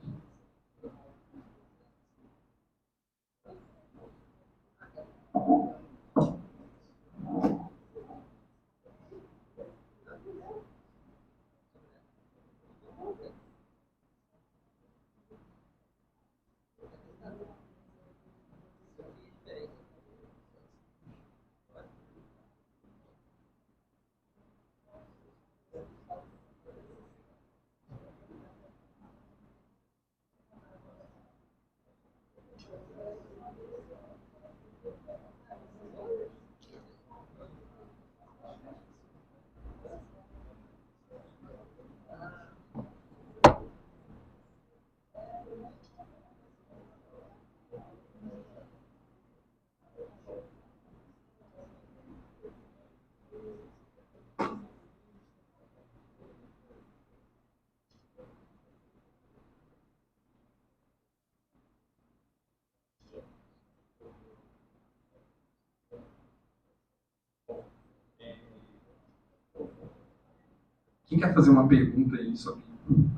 Quem quer fazer uma pergunta aí sobre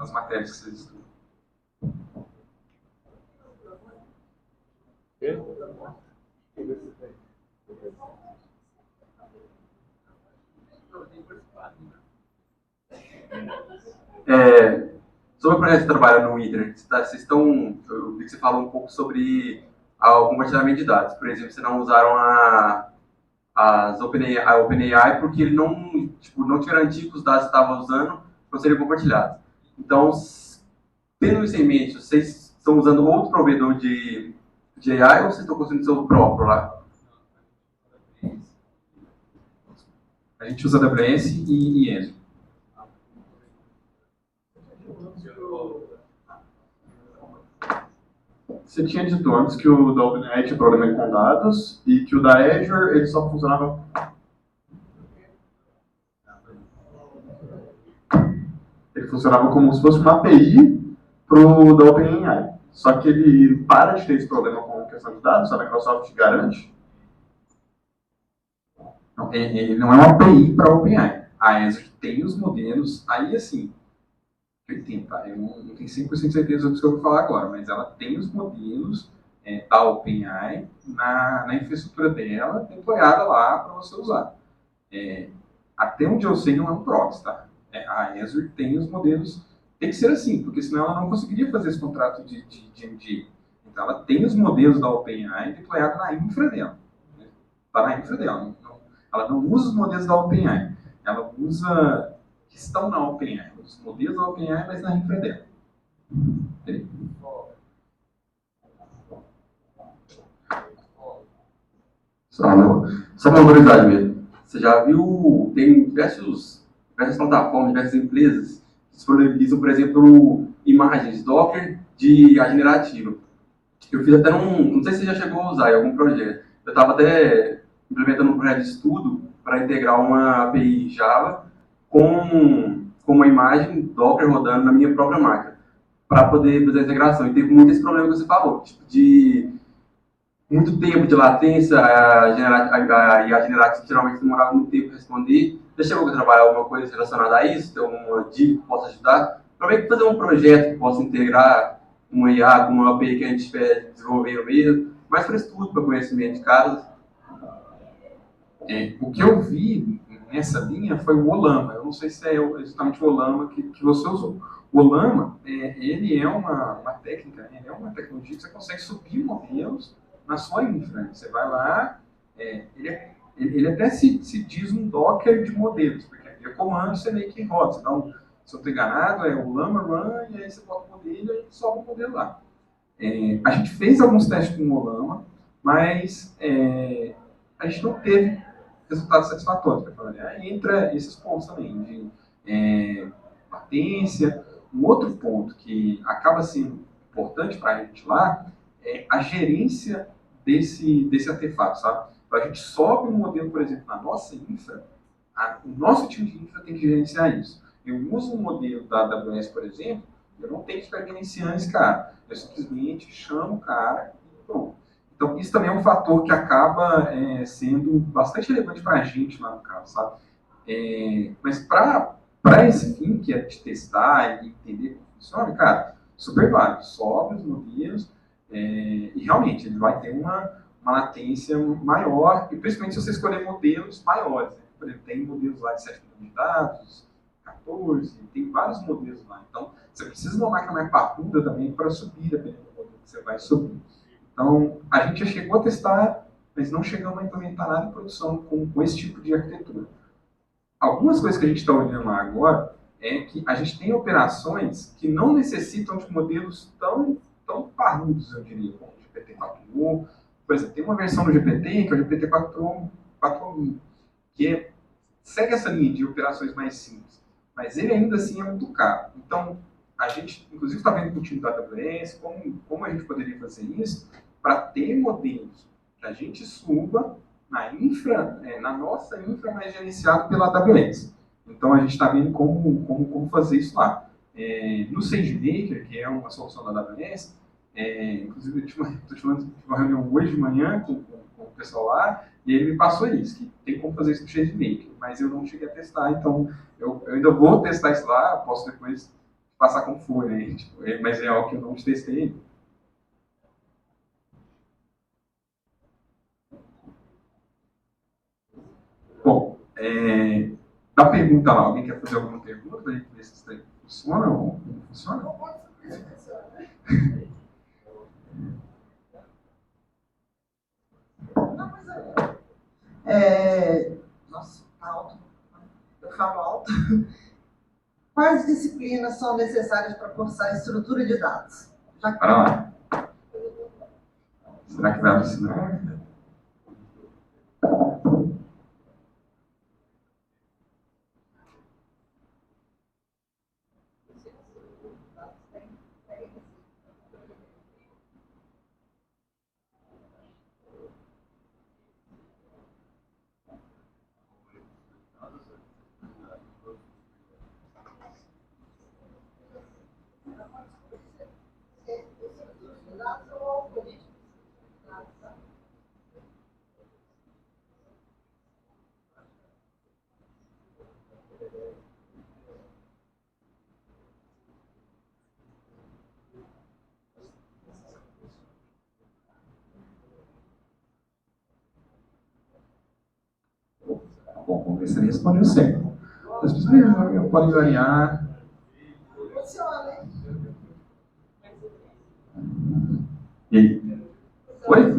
as matérias que vocês estudam? Sobre o projeto de trabalho no Inter, vocês estão, eu vi que você falou um pouco sobre o compartilhamento de dados. Por exemplo, vocês não usaram a OpenAI porque ele não te garantia que os dados que estavam usando não seriam compartilhados. Então, tendo isso em mente, vocês estão usando outro provedor de AI ou vocês estão construindo o seu próprio lá? A gente usa AWS e Azure. Você tinha dito antes que o da OpenAI tinha problema com dados e que o da Azure ele só funcionava. Ele funcionava como se fosse uma API pro da OpenAI. Só que ele para de ter esse problema com questão de dados, a Microsoft garante. Não, ele não é uma API para a OpenAI. A Azure tem os modelos, aí assim, eu não tenho 100% de certeza do que eu vou falar agora, mas ela tem os modelos da OpenAI na infraestrutura dela, deployada lá para você usar. Até onde eu sei, não é um proxy, tá? A Azure tem os modelos, tem que ser assim, porque senão ela não conseguiria fazer esse contrato de MD. Então ela tem os modelos da OpenAI deployados na infra dela. Está na infra dela. Ela não usa os modelos da OpenAI. Ela usa que estão na OpenAI. Os modelos da OpenAI, mas na infra dela. Só uma curiosidade mesmo. Você já viu, tem diversas plataformas, diversas empresas que disponibilizam, por exemplo, imagens Docker de IA generativa. Eu fiz até não sei se você já chegou a usar em algum projeto. Eu estava até implementando um projeto de estudo para integrar uma API Java com uma imagem Docker rodando na minha própria máquina, para poder fazer a integração. E teve muito esse problema que você falou, tipo de muito tempo de latência, a IA generativa geralmente demorava muito tempo para responder. Você chegou a trabalhar alguma coisa relacionada a isso? Tem alguma dica que possa ajudar? Para fazer um projeto que possa integrar uma IA com uma API que a gente estiver desenvolvendo mesmo, mais para estudo, para conhecimento de casos. O que eu vi nessa linha foi o Olama. Eu não sei se é exatamente o Olama que você usou. O Olama, ele é uma técnica, ele é uma tecnologia que você consegue subir modelos na sua infra. Você vai lá, ele até se diz um Docker de modelos, porque é comando você meio que roda. Então, se eu estou enganado, é o Llama Run, e aí você bota o modelo e sobe o modelo lá. A gente fez alguns testes com o Olama, mas a gente não teve resultados satisfatórios. Aí entra esses pontos também, de latência. Um outro ponto que acaba sendo importante para a gente lá é a gerência desse artefato, sabe? Então, a gente sobe um modelo, por exemplo, na nossa infra, o nosso time de infra tem que gerenciar isso. Eu uso um modelo da AWS, por exemplo, eu não tenho que ficar gerenciando esse cara. Eu simplesmente chamo o cara e pronto. Então, isso também é um fator que acaba sendo bastante relevante para a gente lá no caso, sabe? Mas para esse fim, que é de testar e entender como funciona, cara, super válido. Sobe os modelos e realmente ele vai ter uma latência maior, e principalmente se você escolher modelos maiores. Né? Por exemplo, tem modelos lá de 7 milhões de dados, 14, tem vários modelos lá. Então, você precisa de uma máquina mais parruda também para subir, dependendo do modelo que você vai subir. Então, a gente já chegou a testar, mas não chegamos a implementar nada em produção com esse tipo de arquitetura. Algumas coisas que a gente está olhando lá agora é que a gente tem operações que não necessitam de modelos tão parrudos, eu diria, como o GPT-4o. Por exemplo, tem uma versão do GPT, que é o GPT-4o, que segue essa linha de operações mais simples, mas ele ainda assim é muito caro. Então, a gente, inclusive, está vendo com o time da AWS como a gente poderia fazer isso para ter modelos que a gente suba na nossa infra, mas gerenciado pela AWS. Então, a gente está vendo como fazer isso lá. No SageMaker, que é uma solução da AWS, inclusive, eu tive uma reunião hoje de manhã com o pessoal lá, e ele me passou isso, que tem como fazer isso no SageMaker, mas eu não cheguei a testar, então eu eu ainda vou testar isso lá, posso depois passar como foi, né? Tipo, mas é algo que eu não testei. Bom, da pergunta lá, alguém quer fazer alguma pergunta para a gente ver se isso daí funciona ou não funciona? Nossa, tá alto. Eu falo alto. Quais disciplinas são necessárias para cursar estrutura de dados? Para lá. Será que vai assinar? Bom, vamos ver se ele respondeu certo. As pessoas podem variar. E aí? Oi?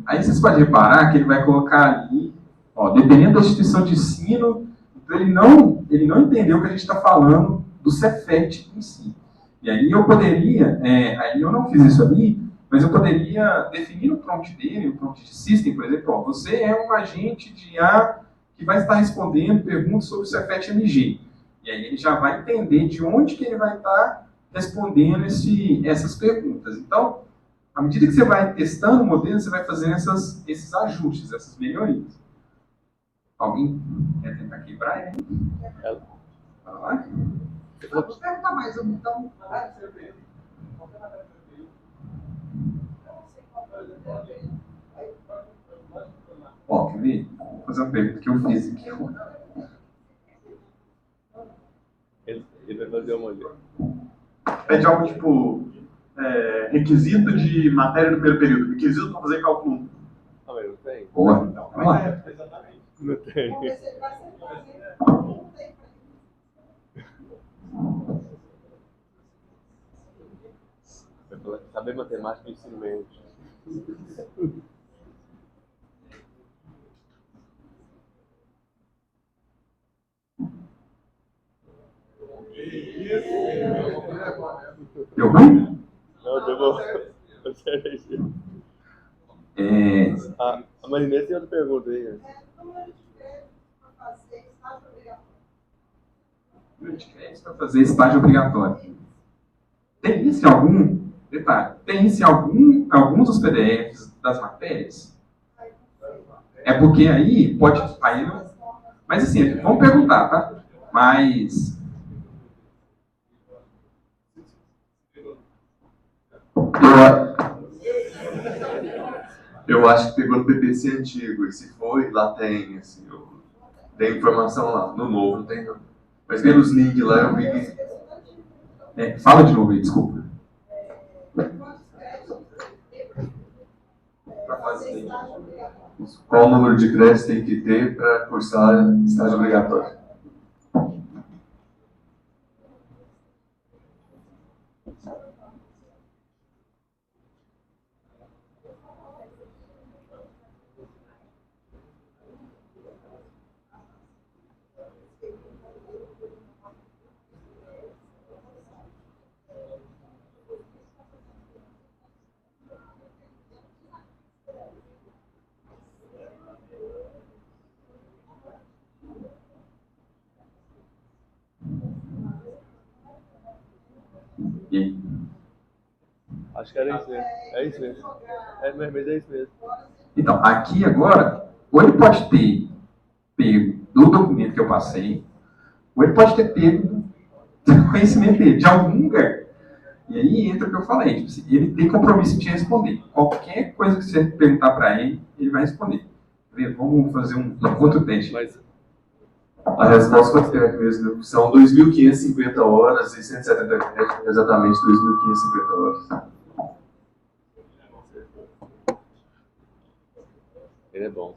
Aí vocês podem reparar que ele vai colocar ali, ó, dependendo da instituição de ensino, então ele não entendeu o que a gente está falando do Cefet em si. E aí eu poderia, aí eu não fiz isso ali, mas eu poderia definir no prompt dele, o prompt de system, por exemplo, ó, você é um agente de IA que vai estar respondendo perguntas sobre o Cefet MG. E aí ele já vai entender de onde que ele vai estar respondendo essas perguntas. Então, à medida que você vai testando o modelo, você vai fazendo esses ajustes, essas melhorias. Alguém quer tentar quebrar ele? Vai lá. Vamos perguntar mais um, então. Ó, quer ver? Vou fazer uma pergunta que eu fiz aqui. Ele vai fazer uma olhada. Pede algo tipo requisito de matéria do primeiro período, requisito para fazer cálculo 1. Ah, mas não tem? Boa. Vamos lá. Não tem. Vamos ver se ele vai fazer. Não tem. Vai falar, saber matemática e ensino médio. Deu ruim? Não, deu bom. A Marinês tem outra pergunta aí. Né? Para fazer estágio obrigatório. Tem isso em algum detalhe? Tem isso em alguns dos PDFs das matérias? É porque aí pode. Aí não, mas assim, vamos perguntar, tá? Mas. Eu acho que pegou no PPC antigo, e se foi, lá tem, assim, tem informação lá. No novo não tem não. Mas vendo os links lá, eu vi que... Fala de novo aí, desculpa. Qual o número de créditos tem que ter para cursar estágio obrigatório? E aí? Acho que era isso mesmo. É isso mesmo. Mas é isso mesmo. Então, aqui agora, ou ele pode ter pego do documento que eu passei, ou ele pode ter pego do conhecimento dele, de algum lugar. E aí entra o que eu falei, tipo assim, ele tem compromisso de responder. Qualquer coisa que você perguntar para ele, ele vai responder. Vamos fazer um outro teste. Mas A resposta foi certa mesmo. São 2.550 horas e 170 créditos, exatamente 2.550 horas. Ele é bom.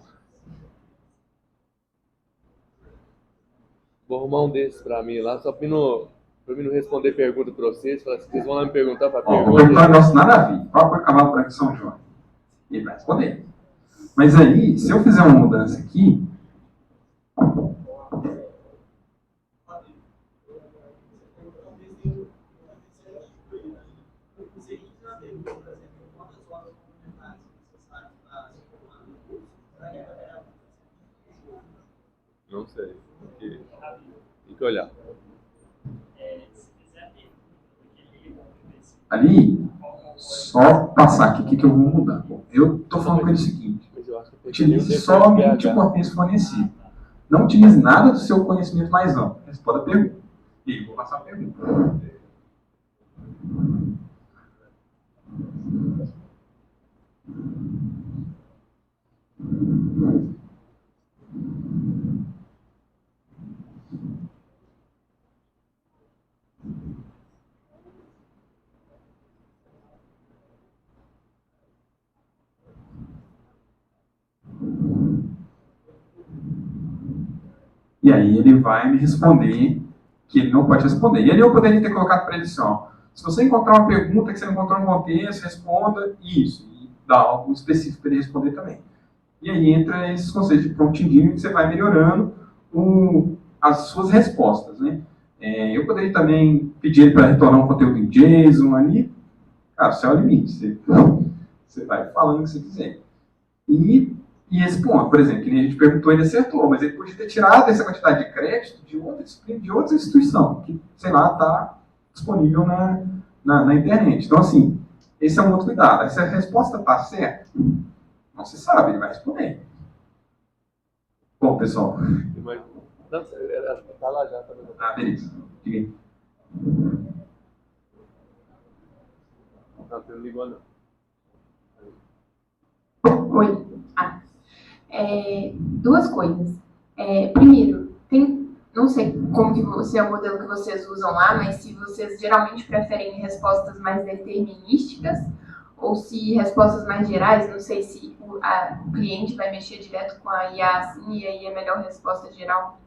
Vou arrumar um desses pra mim lá, só pra mim não responder pergunta pra vocês. Falar assim, vocês vão lá me perguntar pra Ó, vou pergunta. perguntar um negócio nada a ver. Qual foi o cavalo branco de São João? E ele vai responder. Mas aí, se eu fizer uma mudança aqui, Não sei. Tem que olhar. ali, só passar aqui o que eu vou mudar. Bom, eu estou falando com ele o seguinte: Mas eu acho que eu utilize somente o contexto fornecido. Não utilize nada do seu conhecimento mais amplo. Responda a pergunta. E eu vou passar a pergunta. E aí ele vai me responder que ele não pode responder. E ali eu poderia ter colocado para ele assim, ó, se você encontrar uma pergunta que você não encontrou no contexto, responda isso. E dá algo específico para ele responder também. E aí entra esses conceitos de prompt engineering que você vai melhorando as suas respostas, né? Eu poderia também pedir ele para retornar um conteúdo em JSON ali. Cara, o céu é o limite. Você vai falando o que você quiser. E esse ponto, por exemplo, que nem a gente perguntou, ele acertou, mas ele podia ter tirado essa quantidade de crédito de outra disciplina, de outra instituição, que, sei lá, está disponível na internet. Então, assim, esse é um outro cuidado. Se a resposta está certa, não se sabe, ele vai responder. Bom, pessoal. Mas, não, tá lá já, tá lá. Ah, beleza. Diga aí. Não, você não ligou, não. Oi. Duas coisas. Primeiro, não sei se é o modelo que vocês usam lá, mas se vocês geralmente preferem respostas mais determinísticas ou se respostas mais gerais, não sei se o cliente vai mexer direto com a IA assim e aí é melhor resposta geral.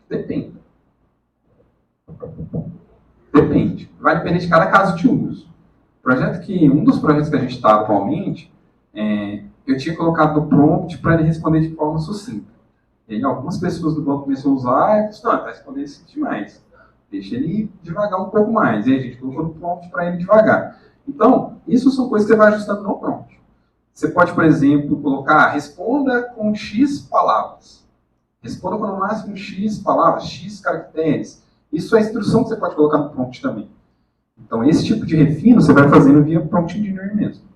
Depende. Vai depender de cada caso de uso. Um dos projetos que a gente está atualmente, eu tinha colocado no prompt para ele responder de forma sucinta. E aí algumas pessoas do banco começaram a usar e falaram, não, vai responder isso demais. Deixa ele devagar um pouco mais. E aí a gente colocou no prompt para ele devagar. Então, isso são coisas que você vai ajustando no prompt. Você pode, por exemplo, colocar, responda com X palavras. Responda com no máximo X palavras, X caracteres. Isso é a instrução que você pode colocar no prompt também. Então, esse tipo de refino você vai fazendo via prompt engineering mesmo.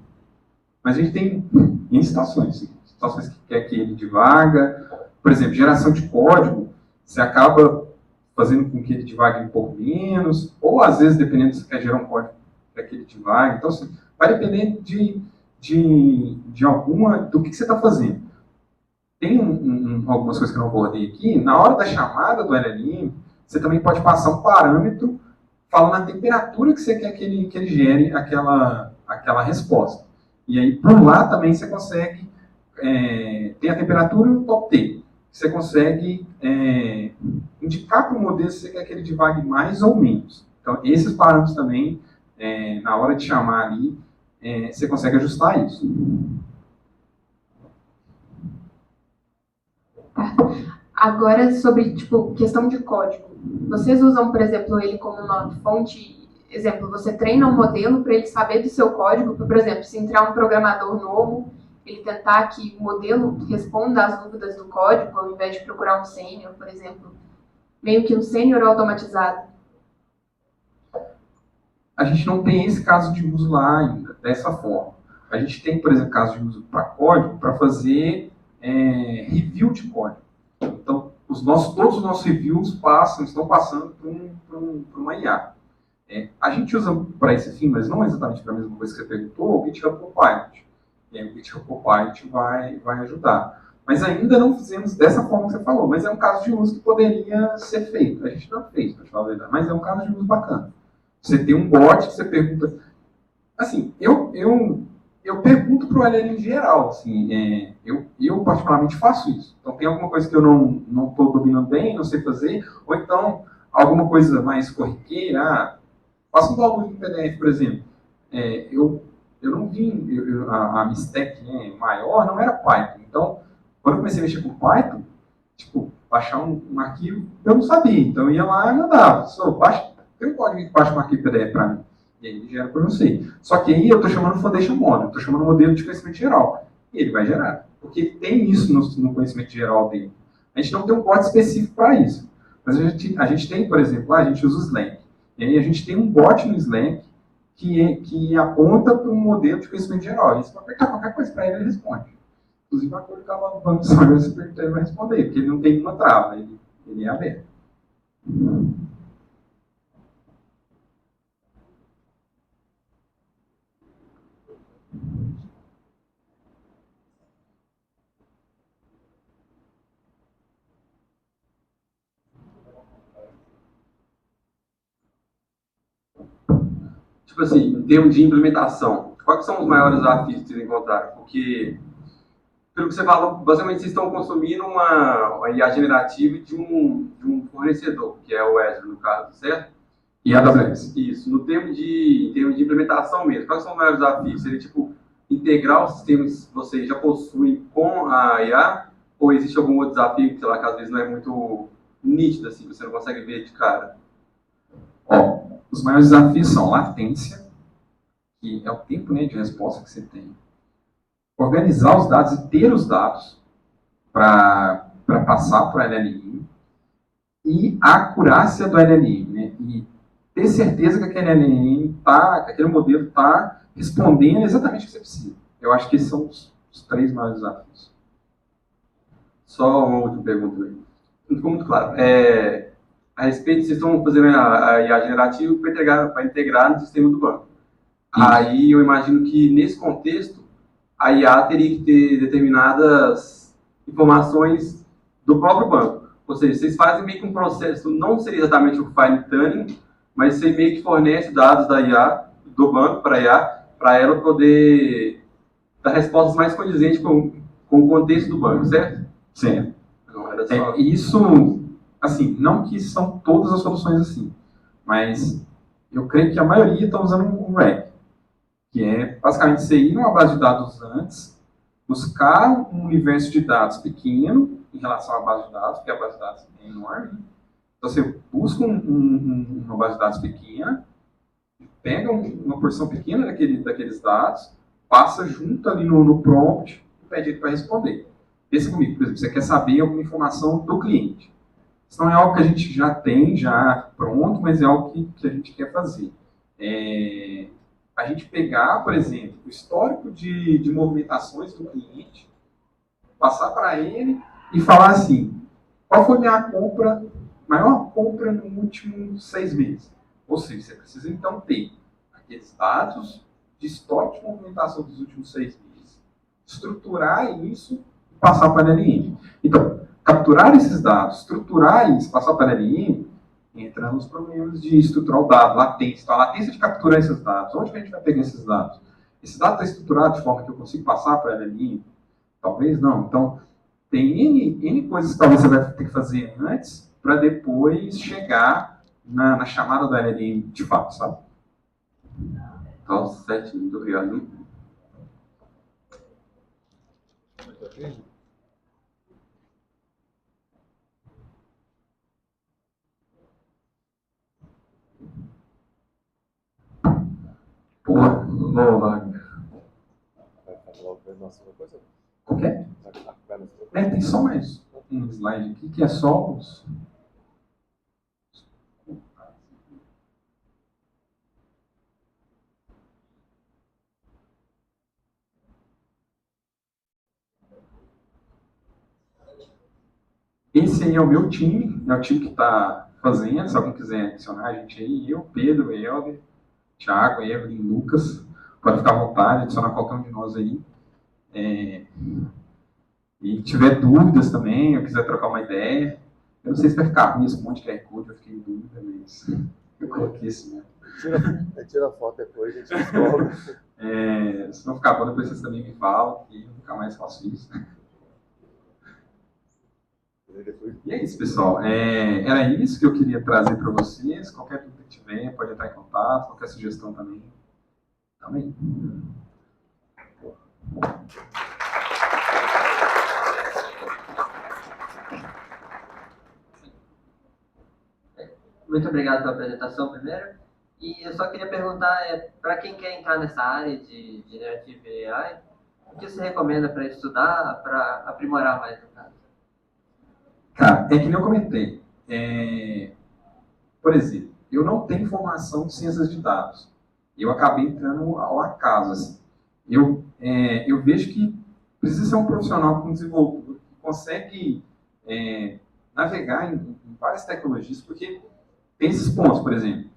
Mas a gente tem em situações que quer que ele divaga. Por exemplo, geração de código, você acaba fazendo com que ele divague um pouco menos, ou às vezes, dependendo se você quer gerar um código para que ele divague. Então, assim, vai depender do que você está fazendo. Tem algumas coisas que eu não abordei aqui. Na hora da chamada do LLM, você também pode passar um parâmetro falando a temperatura que você quer que ele gere aquela resposta. E aí, por lá também você consegue ter a temperatura e o top T. Você consegue indicar para o modelo se você quer que ele divague mais ou menos. Então, esses parâmetros também, na hora de chamar ali, você consegue ajustar isso. Tá. Agora, sobre questão de código. Vocês usam, por exemplo, ele como uma fonte... Exemplo, você treina um modelo para ele saber do seu código, por exemplo, se entrar um programador novo, ele tentar que o modelo responda às dúvidas do código, ao invés de procurar um sênior, por exemplo. Meio que um sênior automatizado. A gente não tem esse caso de uso lá ainda, dessa forma. A gente tem, por exemplo, caso de uso para código, para fazer review de código. Então, todos os nossos reviews estão passando por uma IA. A gente usa para esse fim, mas não exatamente para a mesma coisa que você perguntou, o GitHub Copilot. E aí o GitHub Copilot vai ajudar. Mas ainda não fizemos dessa forma que você falou. Mas é um caso de uso que poderia ser feito. A gente não fez, para falar a verdade. Mas é um caso de uso bacana. Você tem um bot que você pergunta... Assim, eu pergunto para o LLM em geral. Assim, eu particularmente faço isso. Então, tem alguma coisa que eu não estou dominando bem, não sei fazer. Ou então, alguma coisa mais corriqueira. Faça um download em PDF, por exemplo. Eu não vi... a minha stack, né, maior não era Python. Então, quando eu comecei a mexer com Python, tipo, baixar um arquivo, eu não sabia. Então, eu ia lá e mandava. Tem um código que baixa um arquivo PDF para mim. E aí ele gera para você. Só que aí eu estou chamando Foundation Model, estou chamando modelo de conhecimento geral. E ele vai gerar. Porque tem isso no conhecimento geral dele. A gente não tem um bot específico para isso. Mas a gente tem, por exemplo, lá a gente usa o Slack. E aí a gente tem um bot no Slack que aponta para um modelo de conhecimento geral. E se você perguntar qualquer coisa para ele, ele responde. Inclusive, a coisa que estava no banco de saber se perguntar, ele vai responder, porque ele não tem uma trava, ele é aberto. Tipo assim, em termos de implementação, quais são os maiores desafios que vocês encontraram? Porque, pelo que você falou, basicamente vocês estão consumindo uma IA generativa de um fornecedor, que é o Azure, no caso, certo? E a AWS. Isso. Em termos de implementação mesmo, quais são os maiores desafios? Seria, tipo, integrar os sistemas que vocês já possuem com a IA? Ou existe algum outro desafio que, sei lá, que às vezes não é muito nítido, assim, você não consegue ver de cara? Os maiores desafios são latência, que é o tempo, né, de resposta que você tem. Organizar os dados e ter os dados para passar para o LLM. E a acurácia do LLM, né? E ter certeza que aquele LLM que aquele modelo está respondendo exatamente o que você precisa. Eu acho que esses são os 3 maiores desafios. Só uma última pergunta aí. Não ficou muito claro. A respeito, vocês estão fazendo a IA generativa para integrar no sistema do banco. Isso. Aí eu imagino que, nesse contexto, a IA teria que ter determinadas informações do próprio banco. Ou seja, vocês fazem meio que um processo, não seria exatamente o fine tuning, mas você meio que fornece dados da IA, do banco para a IA, para ela poder dar respostas mais condizentes com o contexto do banco, certo? Sim. Não era só... Isso, assim, não que são todas as soluções assim, mas eu creio que a maioria está usando um RAG, que é basicamente você ir numa base de dados antes, buscar um universo de dados pequeno em relação à base de dados, porque a base de dados é enorme. Então você busca uma base de dados pequena, pega uma porção pequena daqueles dados, passa junto ali no prompt e pede ele para responder. Pensa comigo, por exemplo, você quer saber alguma informação do cliente. Isso não é algo que a gente já tem, já pronto, mas é algo que a gente quer fazer. A gente pegar, por exemplo, o histórico de movimentações do cliente, passar para ele e falar assim, qual foi minha maior compra no último 6 meses? Ou seja, você precisa então ter aqueles dados de histórico de movimentação dos últimos 6 meses, estruturar isso e passar para a LLM. Então, capturar esses dados, estruturar isso, passar para a LLM, entra nos problemas de estruturar o dado, latência. Então, a latência de capturar esses dados. Onde que a gente vai pegar esses dados? Esse dado está estruturado de forma que eu consigo passar para a LLM? Talvez não. Então, tem N coisas que talvez você vai ter que fazer antes para depois chegar na chamada da LLM de fato, sabe? Então, 7, muito obrigado. Porra, Vai falar nossa coisa? qualquer? Tem só mais um slide aqui que é só os... Esse aí é o meu time, é o time que está fazendo. Se alguém quiser adicionar a gente aí, eu, Pedro, Helder, Thiago, Evelyn, Lucas, pode ficar à vontade, adicionar qualquer um de nós aí. E tiver dúvidas também, ou quiser trocar uma ideia, eu não sei se vai ficar ruim esse monte de QR Code, eu fiquei em dúvida, mas eu coloquei assim, né? Tira a foto depois, a gente descobre. Se não ficar bom, depois vocês também me falam, e eu nunca mais faço isso. E é isso, pessoal. Era isso que eu queria trazer para vocês. Qualquer dúvida que tiver, pode entrar em contato, qualquer sugestão também. Amém. Muito obrigado pela apresentação primeiro. E eu só queria perguntar, para quem quer entrar nessa área de Generative AI, o que você recomenda para estudar, para aprimorar mais no caso? Cara, é que nem eu comentei. Por exemplo, eu não tenho formação de ciências de dados. Eu acabei entrando ao acaso. Assim. Eu vejo que precisa ser um profissional como desenvolvedor que consegue navegar em várias tecnologias, porque tem esses pontos, por exemplo,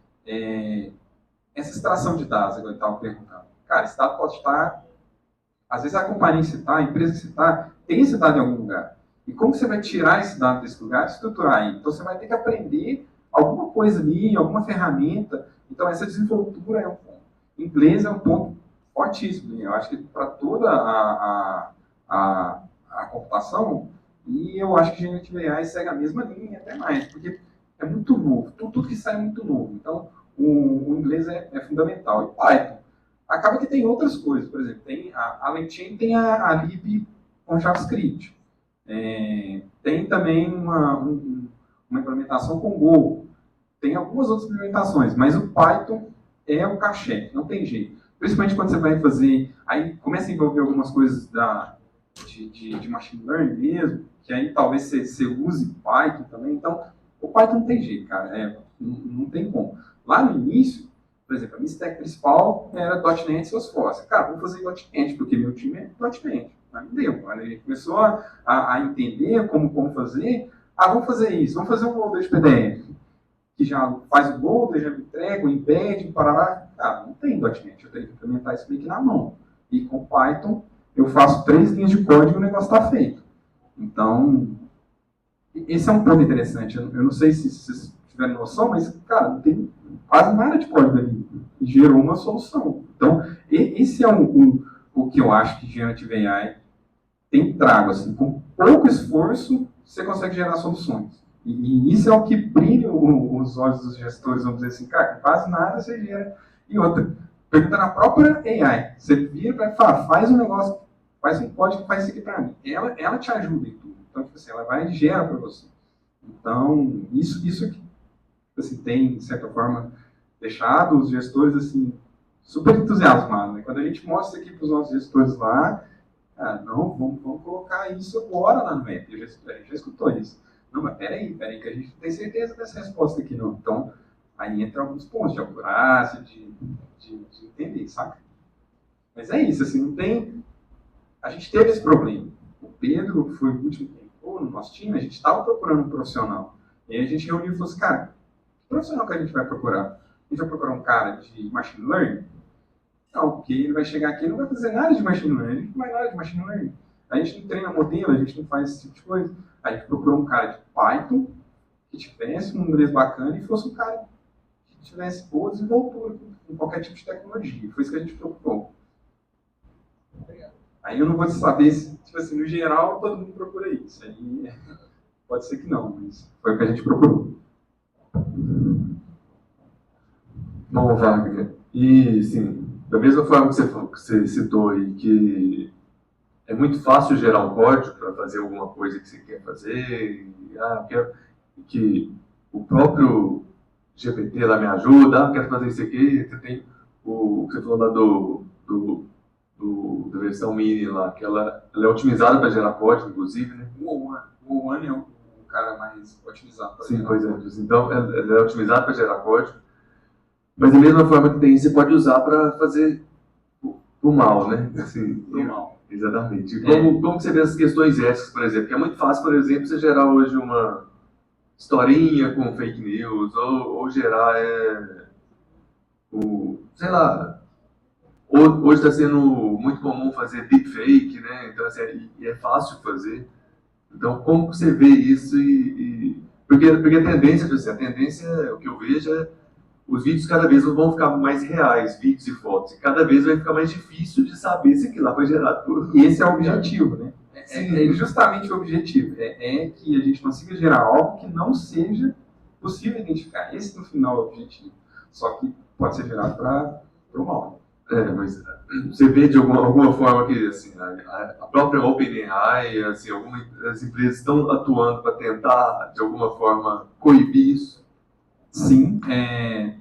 essa extração de dados, igual eu estava perguntando. Cara, esse dado pode estar, às vezes a companhia que você está, a empresa que você está, tem esse dado em algum lugar. E como você vai tirar esse dado desse lugar e estruturar ele? Então você vai ter que aprender alguma coisa ali, alguma ferramenta. Então essa desenvoltura é um ponto. Inglês é um ponto fortíssimo. Eu acho que para toda a computação, e eu acho que Generative AI segue a mesma linha, até mais, porque é muito novo. Tudo que sai é muito novo. Então o inglês é fundamental. E Python. Acaba que tem outras coisas. Por exemplo, tem a LangChain tem a lib com JavaScript. Tem também uma implementação com Go. Tem algumas outras implementações, mas o Python é o cachê, não tem jeito. Principalmente quando você vai fazer, aí começa a envolver algumas coisas de machine learning mesmo, que aí talvez você use Python também. Então, o Python não tem jeito, cara, não tem como. Lá no início, por exemplo, a minha stack principal era .NET e Salesforce. Cara, vamos fazer .NET, porque meu time é .NET. Mas não deu. A gente começou a entender como fazer. Vamos fazer isso. Vamos fazer um loader de PDF. Que já faz o loader, já me entrega, o embed, parará. Cara, não tem .NET. Eu tenho que implementar isso meio que na mão. E com Python, eu faço 3 linhas de código e o negócio está feito. Então, esse é um ponto interessante. Eu não sei se vocês tiveram noção, mas, cara, não tem quase nada de código ali. E gerou uma solução. Então, esse é o que eu acho que Generative AI tem trago, assim, com pouco esforço, você consegue gerar soluções. E isso é o que brilha os olhos dos gestores, vamos dizer assim, cara, quase nada você gera. E outra, pergunta na própria AI, você vira e fala, faz um negócio, faz um código que faz isso aqui para mim. Ela te ajuda em tudo. Então, tipo assim, ela vai e gera para você. Então, isso aqui, assim, tem, de certa forma, deixado os gestores, assim, super entusiasmados. Né? Quando a gente mostra aqui para os nossos gestores lá, não, vamos colocar isso agora lá no web. A gente já escutou isso. Não, mas peraí, que a gente não tem certeza dessa resposta aqui, não. Então, aí entra alguns pontos de acurácia, de entender, saca? Mas é isso, assim, não tem... A gente teve esse problema. O Pedro foi o último que entrou no nosso time, a gente estava procurando um profissional. E aí a gente reuniu e falou assim, cara, que profissional que a gente vai procurar? A gente vai procurar um cara de machine learning? Não, porque ele vai chegar aqui e não vai fazer nada de machine learning. A gente não faz nada de machine learning. A gente não treina modelo, a gente não faz esse tipo de coisa. A gente procurou um cara de Python que tivesse um inglês bacana e fosse um cara que tivesse boa desenvoltura com qualquer tipo de tecnologia. Foi isso que a gente procurou. Aí eu não vou saber se, tipo assim, no geral, todo mundo procura isso. Aí pode ser que não, mas foi o que a gente procurou. Bom, Wagner, e sim, da mesma forma que você citou aí, que é muito fácil gerar um código para fazer alguma coisa que você quer fazer, que o próprio GPT lá me ajuda, quero fazer isso aqui, você tem o que você falou lá da versão mini lá, que ela é otimizada para gerar código, inclusive, né? O One é o cara mais otimizado para Sim, pois é. Então, ela é otimizada para gerar código, mas da mesma forma que tem, você pode usar para fazer o mal, né? Assim, o mal. Exatamente. Como que você vê essas questões éticas, por exemplo? Que é muito fácil, por exemplo, você gerar hoje uma historinha com fake news, ou gerar, sei lá, Hoje está sendo muito comum fazer deepfake, né? Então, assim, e é fácil fazer. Então, como você vê isso porque a tendência, assim, o que eu vejo é os vídeos cada vez vão ficar mais reais, vídeos e fotos, e cada vez vai ficar mais difícil de saber se aquilo lá foi gerado por... E esse é o objetivo, né? Sim. É justamente o objetivo. É que a gente consiga gerar algo que não seja possível identificar. Esse, no final, é o objetivo. Só que pode ser gerado para o mal. Mas você vê de alguma forma que assim, a própria OpenAI, assim, as empresas estão atuando para tentar, de alguma forma, coibir isso? Sim,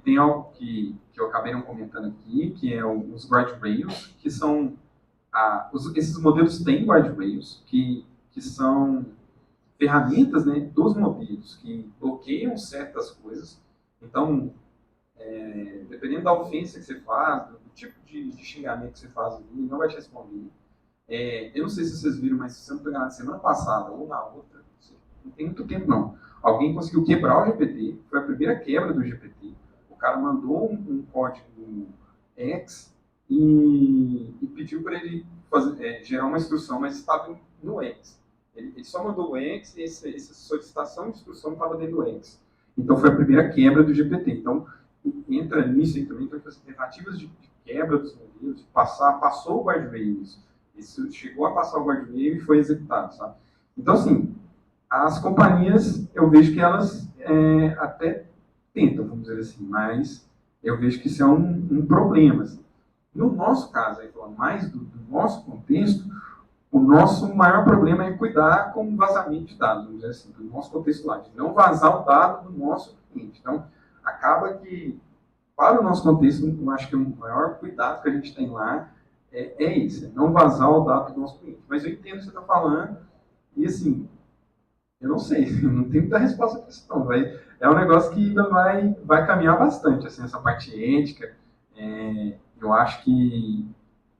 tem algo que eu acabei não comentando aqui, que é os guardrails, que são... esses modelos têm guardrails, que são ferramentas, né, dos modelos, que bloqueiam certas coisas. Então, dependendo da ofensa que você faz, do tipo de xingamento que você faz, ele não vai te responder. Eu não sei se vocês viram, mas se você não pegar na semana passada ou na outra, não tem muito tempo não, alguém conseguiu quebrar o GPT, foi a primeira quebra do GPT. O cara mandou um código X e pediu para ele gerar uma instrução, mas estava no X. Ele só mandou o X e essa solicitação de instrução estava dentro do X. Então foi a primeira quebra do GPT. Então entra nisso aí também, as tentativas de quebra dos modelos, passou o guardrail isso chegou a passar o guardrail e foi executado, sabe? Então, assim, as companhias, eu vejo que elas até tentam, vamos dizer assim, mas eu vejo que isso é um problema. Assim. No nosso caso, aí, falando mais do nosso contexto, o nosso maior problema é cuidar com o vazamento de dados, vamos dizer assim, do nosso contexto lá, de não vazar o dado do nosso cliente. Então, acaba que, para o nosso contexto, eu acho que o maior cuidado que a gente tem lá é isso, não vazar o dado do nosso cliente. Mas eu entendo o que você está falando, e assim, eu não sei, eu não tenho muita resposta para isso não. É um negócio que ainda vai caminhar bastante, assim, essa parte ética. Eu acho que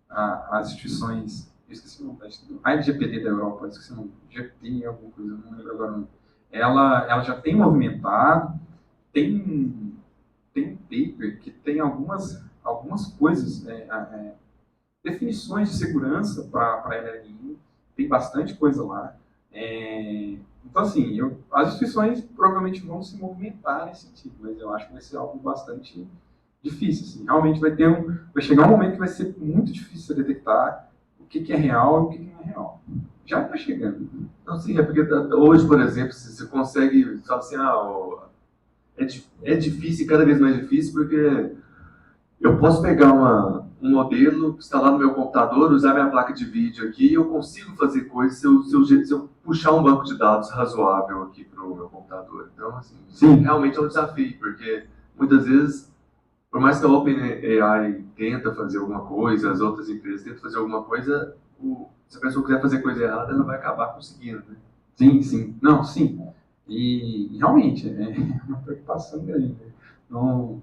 as instituições, eu esqueci o nome da instituição, a LGPD da Europa, eu esqueci o nome, GP, alguma coisa, não lembro agora o nome. Ela já tem movimentado, tem um paper que tem algumas coisas, definições de segurança para a LLM, tem bastante coisa lá. Então, assim, as instituições provavelmente vão se movimentar nesse sentido, mas eu acho que vai ser algo bastante difícil. Assim. Realmente vai chegar um momento que vai ser muito difícil detectar o que é real e o que não é real. Já está chegando. Não, sim, é porque hoje, por exemplo, você consegue, sabe assim, é difícil, cada vez mais difícil, porque eu posso pegar um modelo, instalar no meu computador, usar minha placa de vídeo aqui, e eu consigo fazer coisas se eu puxar um banco de dados razoável aqui para o meu computador. Então, assim, sim, realmente é um desafio, porque muitas vezes, por mais que a OpenAI tenta fazer alguma coisa, as outras empresas tentam fazer alguma coisa, se a pessoa quiser fazer coisa errada, ela vai acabar conseguindo, né? Sim, sim. Não, sim. E realmente, é uma preocupação grande. Né? Não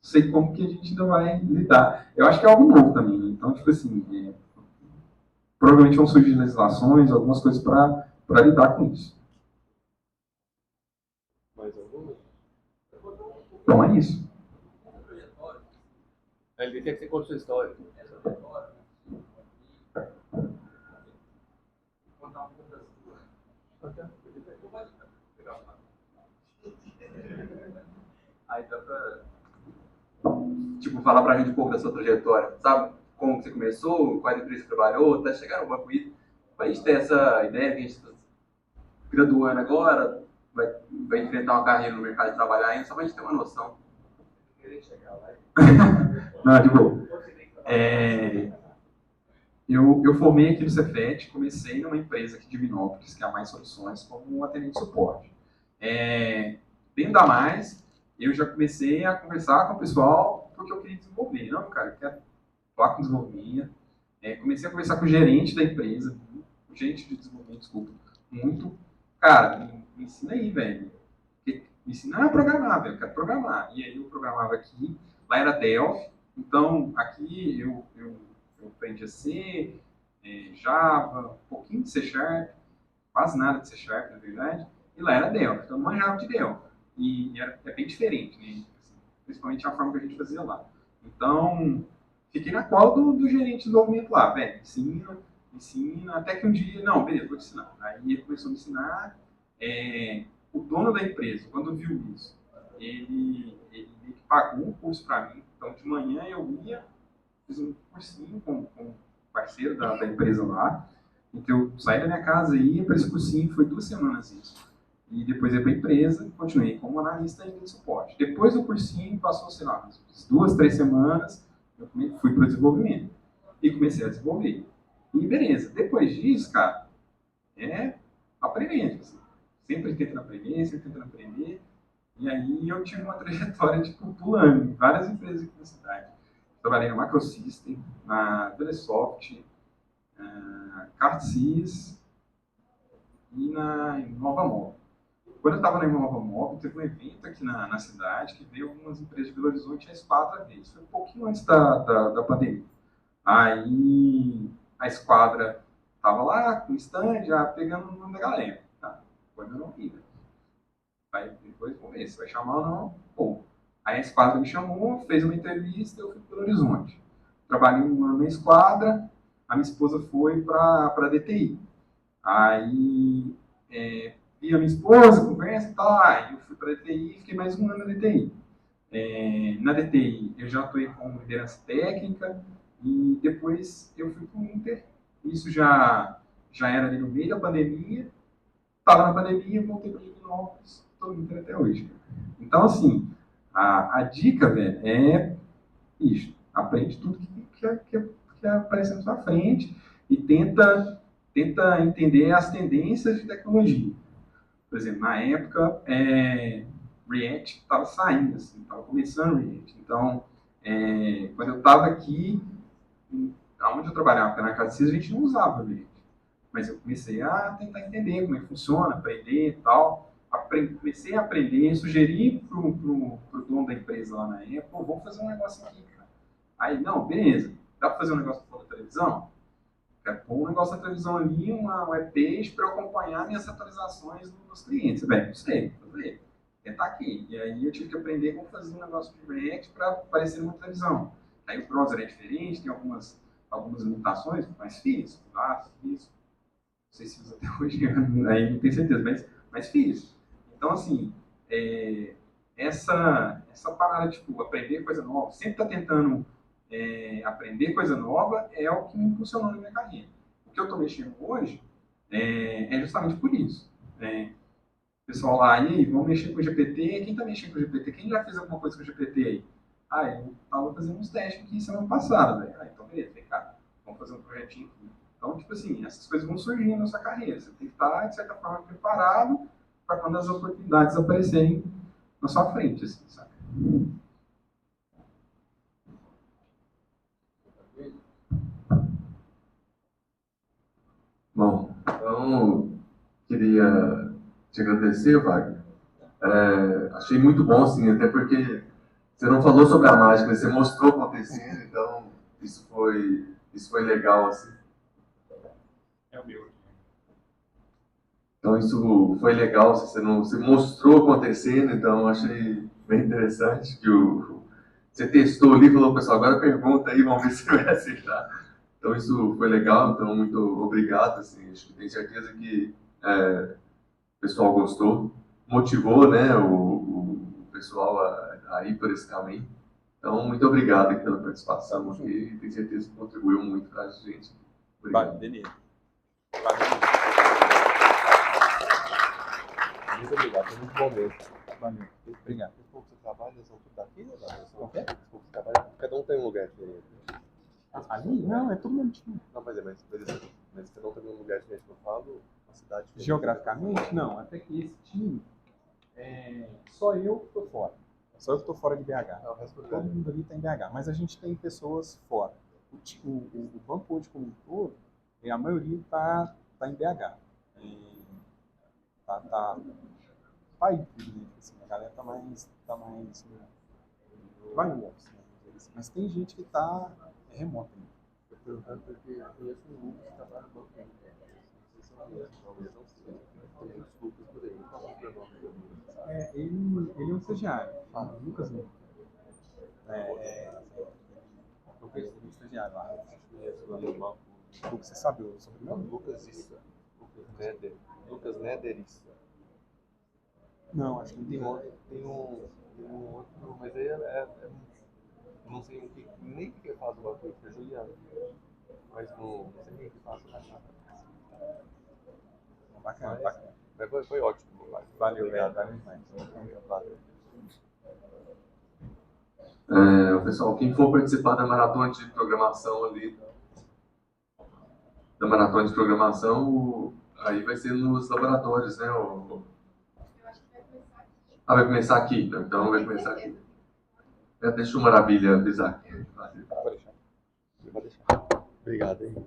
sei como que a gente ainda vai lidar. Eu acho que é algo novo também. Né? Então, tipo assim, provavelmente vão surgir legislações, algumas coisas para lidar com isso. Mais alguma? Então é isso. Ele quer que você conte sua história. Aí dá pra, tipo, falar pra gente um pouco da sua trajetória, sabe? Como você começou, quais empresas você trabalhou, até chegar no Banco Ita. Pra gente ter essa ideia que a gente está graduando agora, vai enfrentar uma carreira no mercado de trabalho ainda, só pra gente ter uma noção. Não, de boa. Eu formei aqui no Cefet, comecei numa empresa aqui de Divinópolis, que é a Mais Soluções, como um atendente de suporte. Dentro da Mais, eu já comecei a conversar com o pessoal porque eu queria desenvolver. Não, cara, eu quero falar com desenvolvimento. Comecei a conversar com o gerente da empresa, o gerente de desenvolvimento, desculpa, muito. Cara, me ensina aí, velho. Me ensina a programar, velho, eu quero programar. E aí eu programava aqui, lá era Delphi, então aqui eu aprendi a C, Java, um pouquinho de C Sharp, quase nada de C Sharp, na verdade, e lá era Delphi, então não manjava de Delphi. E é bem diferente, né? Assim, principalmente a forma que a gente fazia lá. Então, fiquei na cola do gerente de desenvolvimento lá, velho, ensina, até que um dia, não, beleza, vou te ensinar. Aí ele começou a me ensinar, o dono da empresa, quando viu isso, ele meio que pagou um curso para mim, então de manhã eu ia, fiz um cursinho com um parceiro da empresa lá, então eu saí da minha casa e ia para esse cursinho, foi 2 semanas isso. E depois ia para a empresa, continuei como analista ainda de suporte. Depois do cursinho, passou, sei lá, 2, 3 semanas, eu fui para o desenvolvimento. E comecei a desenvolver. E beleza, depois disso, cara, aprendendo. Assim. Sempre tentando aprender, sempre tentando aprender. E aí eu tive uma trajetória, tipo, pulando em várias empresas aqui na cidade. Trabalhei na Macrosystem, na Telesoft, na Cardsys e na Nova Móvel. Quando eu estava na Nova Móvel, teve um evento aqui na cidade que veio algumas empresas de Belo Horizonte a Esquadra veio. Isso foi um pouquinho antes da pandemia. Aí a Esquadra estava lá com o stand, já pegando o nome da galera. Tá, foi meu nome ainda. Aí depois vamos ver se vai chamar ou não. Pô. Aí a Esquadra me chamou, fez uma entrevista, eu fui para Belo Horizonte. Trabalhei um ano na Esquadra, a minha esposa foi para a DTI. Aí vi a minha esposa, conversa e tal. Aí eu fui para a DTI e fiquei mais um ano na DTI. Na DTI eu já atuei como liderança técnica e depois eu fui para o Inter. Isso já era ali no meio da pandemia. Estava na pandemia, voltei para Divinópolis, estou no Inter até hoje. Então, assim, a dica, velho, é isso. Aprende tudo que aparece na sua frente e tenta entender as tendências de tecnologia. Por exemplo, na época, React estava saindo, assim, estava começando React. Então, quando eu estava aqui, onde eu trabalhava, na Casa a gente não usava React. Mas eu comecei a tentar entender como é que funciona, aprender e tal. Comecei a aprender, sugeri pro dono da empresa lá na época, vamos fazer um negócio aqui, cara. Aí, não, beleza, dá para fazer um negócio fora da televisão? Quero pôr um negócio na televisão ali, uma webpage para eu acompanhar minhas atualizações dos clientes. Bem, não sei, fazer. Tentar aqui. E aí eu tive que aprender como fazer um negócio de React para aparecer numa televisão. Aí o browser é diferente, tem algumas limitações, mas fiz. Fiz. Não sei se usa até hoje, aí não tenho certeza, mas fiz. Então, assim, essa parada, tipo, aprender coisa nova, sempre tá tentando aprender coisa nova é o que me impulsionou na minha carreira. O que eu estou mexendo hoje é justamente por isso. O pessoal lá, e aí, vamos mexer com o GPT? Quem está mexendo com o GPT? Quem já fez alguma coisa com o GPT aí? Eu estava fazendo uns testes aqui semana passada, velho. Então beleza, vem cá, vamos fazer um projetinho aqui. Então, tipo assim, essas coisas vão surgindo na sua carreira. Você tem que estar, de certa forma, preparado para quando as oportunidades aparecerem na sua frente, assim, sabe? Bom, então, queria te agradecer, Wagner. Achei muito bom, sim, até porque você não falou sobre a mágica, você mostrou acontecendo, então isso foi legal, assim. É o meu. Então isso foi legal, você mostrou acontecendo, então achei bem interessante que você testou ali e falou, pessoal, agora pergunta aí, vamos ver se vai acertar. Então isso foi legal, então muito obrigado, assim, acho que tenho certeza que o pessoal gostou, motivou, né, o pessoal a ir por esse caminho. Então, muito obrigado aqui pela participação aqui, tenho certeza que contribuiu muito para a gente. Obrigado. Beleza. Muito obrigado, foi muito bom mesmo. Valeu. Obrigado. Os poucos que você trabalha são tudo daqui, né? Os poucos que trabalham, cada um tem um lugar diferente. Ali? Não, é todo mundo. Não, mas cada um tem um lugar diferente que eu falo, uma cidade diferente. Geograficamente, não. Até que esse time, só eu que estou fora. Só eu que estou fora de BH. Não, o resto Todo mundo ali está em BH. Mas a gente tem pessoas fora. O banco hoje como um todo, a maioria está em BH. Tá aí, assim, a galera tá mais vai no office, né? Mas tem gente que tá remota. Né? Eu perguntando porque eu conheço um grupo que trabalha no banco de não sei se eu conheço, talvez não seja. Tem muitos grupos por aí, qual é o nome? Ele é um estagiário, Lucas Nunes. Eu conheço ele estagiário lá. Conheço lá no banco. Você sabe o sobrenome? Lucas Issa. Lucas Neder. Lucas Nederissa. Não, acho que não Tem tem. outro, tem um outro, mas aí eu não sei o que, nem o que faz o bagulho, foi Juliano. Mas não sei nem o que faz o bagulho. Bacana, Mas- bacana. Mas foi ótimo, pai. Valeu, Obrigado. valeu demais. Valeu. Pessoal, quem for participar da maratona de programação ali, da maratona de programação, aí vai ser nos laboratórios, né? Vai começar aqui, então vai começar aqui. Deixa o Maravilha avisar aqui. Valeu. Pode deixar. Obrigado, hein?